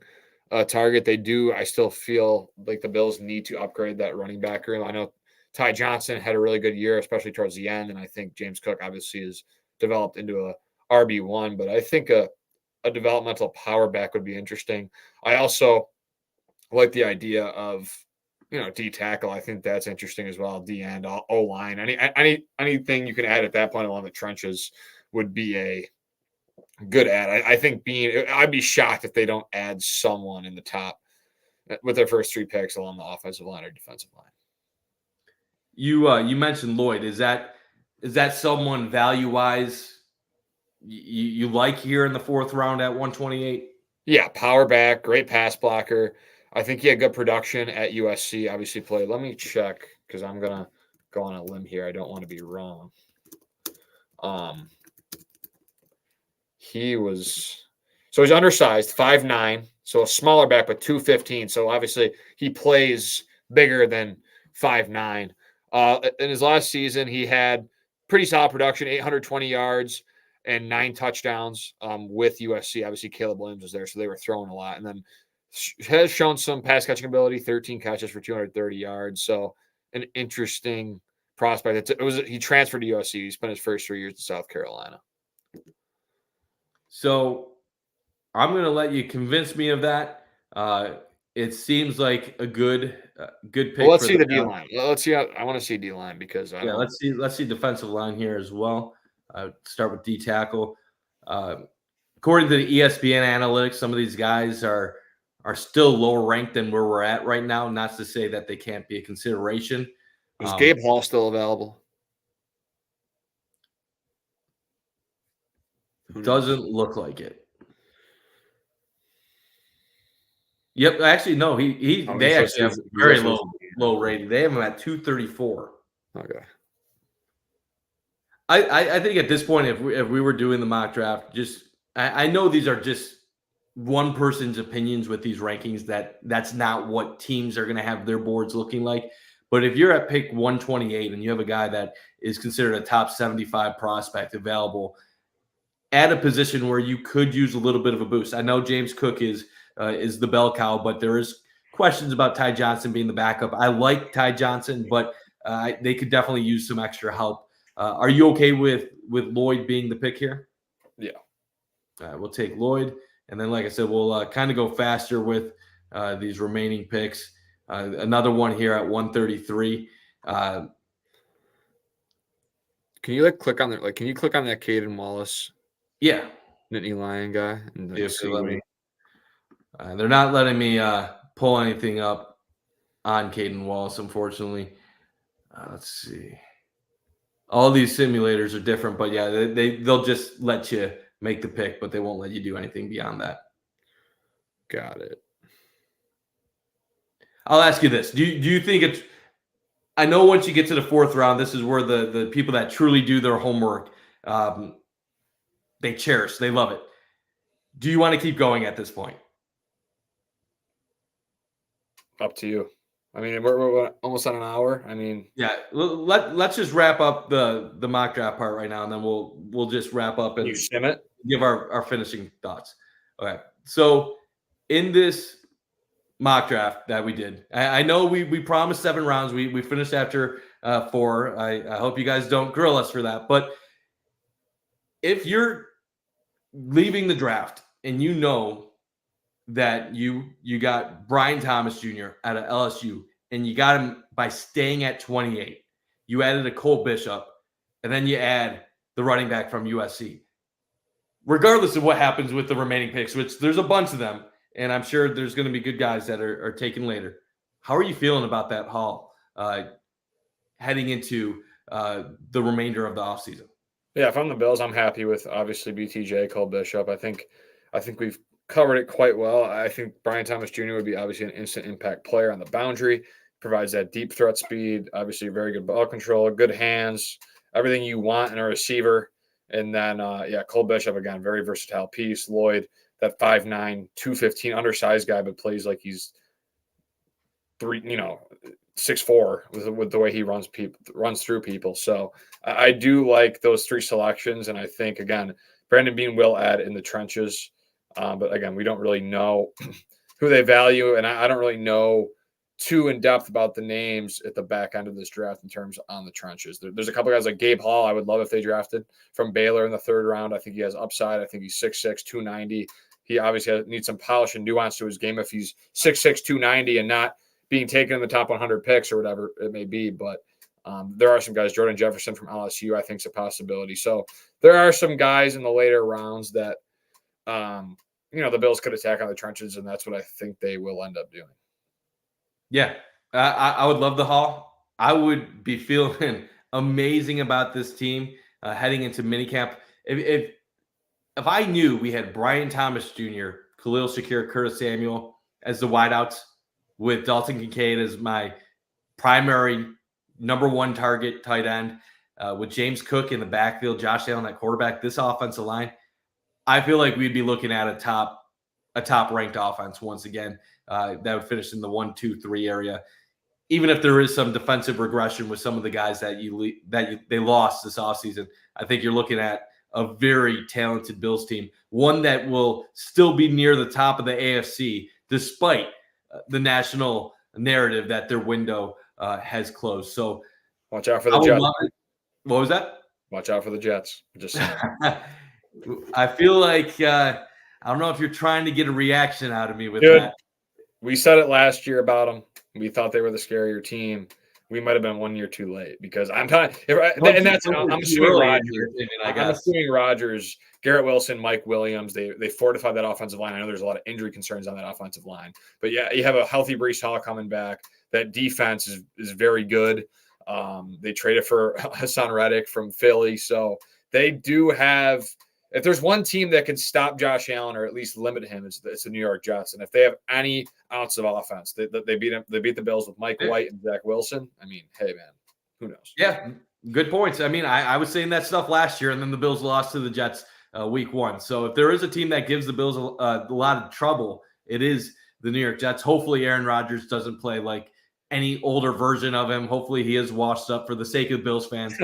target. I still feel like the Bills need to upgrade that running back room. I know Ty Johnson had a really good year, especially towards the end, and I think James Cook obviously has developed into a RB1, but I think a developmental power back would be interesting. I also like the idea of, D tackle. I think that's interesting as well. D end, O line, anything you can add at that point along the trenches would be a good add. I think I'd be shocked if they don't add someone in the top with their first 3 picks along the offensive line or defensive line. You mentioned Lloyd. Is that someone value wise you like here in the 4th round at 128? Yeah, power back, great pass blocker. I think he had good production at USC. Obviously played. Let me check because I'm gonna go on a limb here. I don't want to be wrong. He's undersized, 5'9", so a smaller back, but 215. So obviously he plays bigger than 5'9". In his last season, he had pretty solid production, 820 yards and 9 touchdowns with USC. Obviously, Caleb Williams was there, so they were throwing a lot. And then has shown some pass catching ability, 13 catches for 230 yards. So an interesting prospect. He transferred to USC. He spent his first 3 years in South Carolina. So I'm going to let you convince me of that. It seems like a good pick. Well, let's for see the D line. Let's see. I want to see D line because I don't. Let's see defensive line here as well. Start with D tackle. According to the ESPN analytics, some of these guys are still lower ranked than where we're at right now. Not to say that they can't be a consideration. Is Gabe Hall still available? Doesn't look like it. Yep, actually, no. They actually have very low rating. They have him at 234. Okay. I think at this point, if we were doing the mock draft, I know these are just one person's opinions with these rankings. That's not what teams are going to have their boards looking like. But if you're at pick 128 and you have a guy that is considered a top 75 prospect available at a position where you could use a little bit of a boost. I know James Cook is the bell cow, but there is questions about Ty Johnson being the backup. I like Ty Johnson, but they could definitely use some extra help. Are you okay with Lloyd being the pick here? Yeah. All right, we'll take Lloyd. And then, like I said, we'll kind of go faster with these remaining picks. Another one here at 133. Can you click on that? Can you click on that Caden Wallace? Yeah. Nittany Lion guy. And they're not letting me pull anything up on Caden Wallace, unfortunately. Let's see. All these simulators are different, but yeah, they'll just let you make the pick, but they won't let you do anything beyond that. Got it. I'll ask you this. Do you think it's – I know once you get to the 4th round, this is where the people that truly do their homework, they cherish, they love it. Do you want to keep going at this point? Up to you. I mean, we're almost at an hour. I mean, yeah. Let's just wrap up the mock draft part right now, and then we'll just wrap up and you sim it. Give our finishing thoughts. Okay. So in this mock draft that we did, I know we promised 7 rounds. We finished after 4. I hope you guys don't grill us for that. But if you're leaving the draft and you know that you got Brian Thomas Jr. out of LSU, and you got him by staying at 28. You added a Cole Bishop, and then you add the running back from USC. Regardless of what happens with the remaining picks, which there's a bunch of them, and I'm sure there's going to be good guys that are taken later. How are you feeling about that haul heading into the remainder of the offseason? Yeah, if I'm the Bills, I'm happy with obviously BTJ, Cole Bishop. I think we've covered it quite well. I think Brian Thomas Jr. would be obviously an instant impact player on the boundary, provides that deep threat speed, obviously very good ball control, good hands, everything you want in a receiver. And then, Cole Bishop, again, very versatile piece. Lloyd, that 5'9", 215 undersized guy, but plays like he's 6'4" with the way he runs through people. So I do like those 3 selections. And I think, again, Brandon Beane will add in the trenches. But again, we don't really know who they value, and I don't really know too in depth about the names at the back end of this draft in terms on the trenches. There's a couple guys like Gabe Hall I would love if they drafted from Baylor in the 3rd round. I think he has upside. I think he's 6'6", 290. He obviously needs some polish and nuance to his game if he's 6'6", 290 and not being taken in the top 100 picks or whatever it may be. But there are some guys, Jordan Jefferson from LSU, I think is a possibility. So there are some guys in the later rounds that the Bills could attack on the trenches, and that's what I think they will end up doing. Yeah, I would love the haul. I would be feeling amazing about this team heading into minicamp. If if I knew we had Brian Thomas Jr., Khalil Shakir, Curtis Samuel as the wideouts, with Dalton Kincaid as my primary number one target tight end, with James Cook in the backfield, Josh Allen at quarterback, this offensive line, I feel like we'd be looking at a top ranked offense once again. That would finish in the 1, 2, 3 area. Even if there is some defensive regression with some of the guys that they lost this offseason, I think you're looking at a very talented Bills team, one that will still be near the top of the AFC, despite the national narrative that their window has closed. So watch out for the Jets. What was that? Watch out for the Jets. Just I feel like I don't know if you're trying to get a reaction out of me with Dude, that. We said it last year about them. We thought they were the scarier team. We might have been 1 year too late because I'm assuming Rodgers. I'm assuming Rodgers, Garrett Wilson, Mike Williams. They fortified that offensive line. I know there's a lot of injury concerns on that offensive line, but yeah, you have a healthy Breece Hall coming back. That defense is very good. They traded for Hassan Reddick from Philly, so they do have. If there's one team that can stop Josh Allen or at least limit him, it's the New York Jets. And if they have any ounce of offense, they beat him. They beat the Bills with Mike White and Zach Wilson. I mean, hey man, who knows? Yeah, good points. I mean, I was saying that stuff last year, and then the Bills lost to the Jets week 1. So if there is a team that gives the Bills a lot of trouble, it is the New York Jets. Hopefully, Aaron Rodgers doesn't play like any older version of him. Hopefully he is washed up for the sake of Bills fans.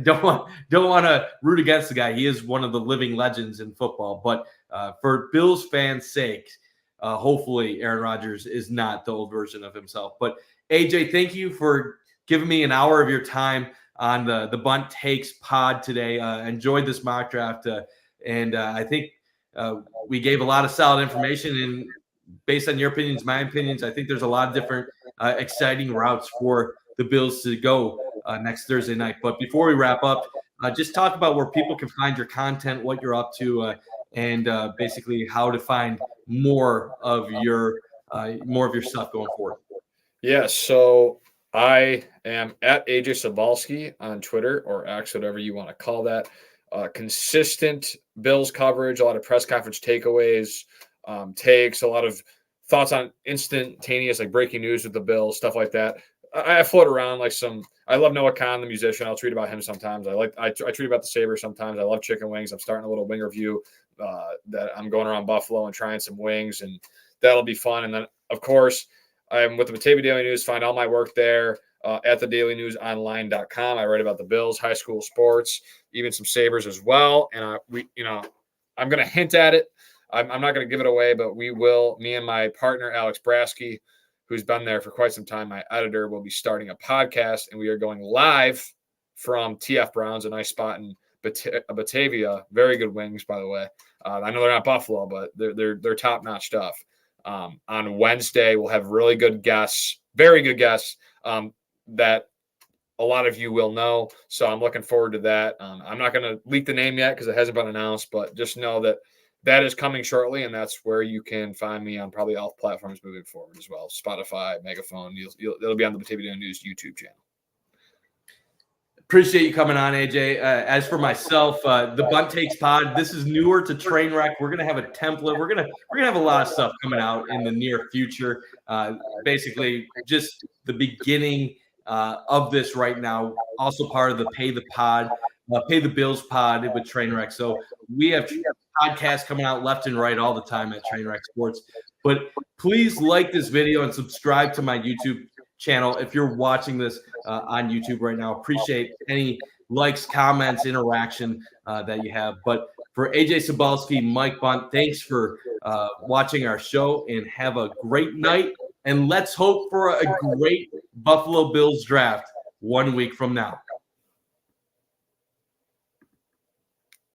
Don't want to root against the guy. He is one of the living legends in football. But for Bills fans' sake, hopefully Aaron Rodgers is not the old version of himself. But AJ, thank you for giving me an hour of your time on the Bundt Takes pod today. Enjoyed this mock draft. And I think we gave a lot of solid information. And based on your opinions, my opinions, I think there's a lot of different exciting routes for the Bills to go next Thursday night. But before we wrap up, just talk about where people can find your content, what you're up to, and basically how to find more of your stuff going forward. Yeah, so I am at AJ Sobalski on Twitter or X, whatever you want to call that. Consistent Bills coverage, a lot of press conference takeaways, takes, a lot of thoughts on instantaneous, like breaking news with the Bills, stuff like that. I float around like I love Noah Khan, the musician. I'll tweet about him sometimes. I tweet about the Sabres sometimes. I love chicken wings. I'm starting a little wing review that I'm going around Buffalo and trying some wings, and that'll be fun. And then, of course, I'm with the Batavia Daily News. Find all my work there at thedailyNewsOnline.com. I write about the Bills, high school sports, even some Sabres as well. And I'm going to hint at it. I'm not going to give it away, but we will. Me and my partner, Alex Brasky, who's been there for quite some time, my editor, will be starting a podcast, and we are going live from TF Brown's, a nice spot in Batavia. Very good wings, by the way. I know they're not Buffalo, but they're top-notch stuff. On Wednesday, we'll have really good guests, very good guests that a lot of you will know. So I'm looking forward to that. I'm not going to leak the name yet because it hasn't been announced, but just know that is coming shortly, and that's where you can find me on probably all platforms moving forward as well. Spotify, Megaphone. It'll be on the Batavia News YouTube channel. Appreciate you coming on, AJ. As for myself, the Bundt Takes pod, this is newer to Trainwreck. We're gonna have a template. We're gonna have a lot of stuff coming out in the near future. Basically, just the beginning of this right now. Also part of the Pay the Bills pod with Trainwreck. So we have podcasts coming out left and right all the time at Trainwreck Sports. But please like this video and subscribe to my YouTube channel if you're watching this on YouTube right now. Appreciate any likes, comments, interaction that you have. But for AJ Sobalski, Mike Bundt, thanks for watching our show, and have a great night. And let's hope for a great Buffalo Bills draft 1 week from now.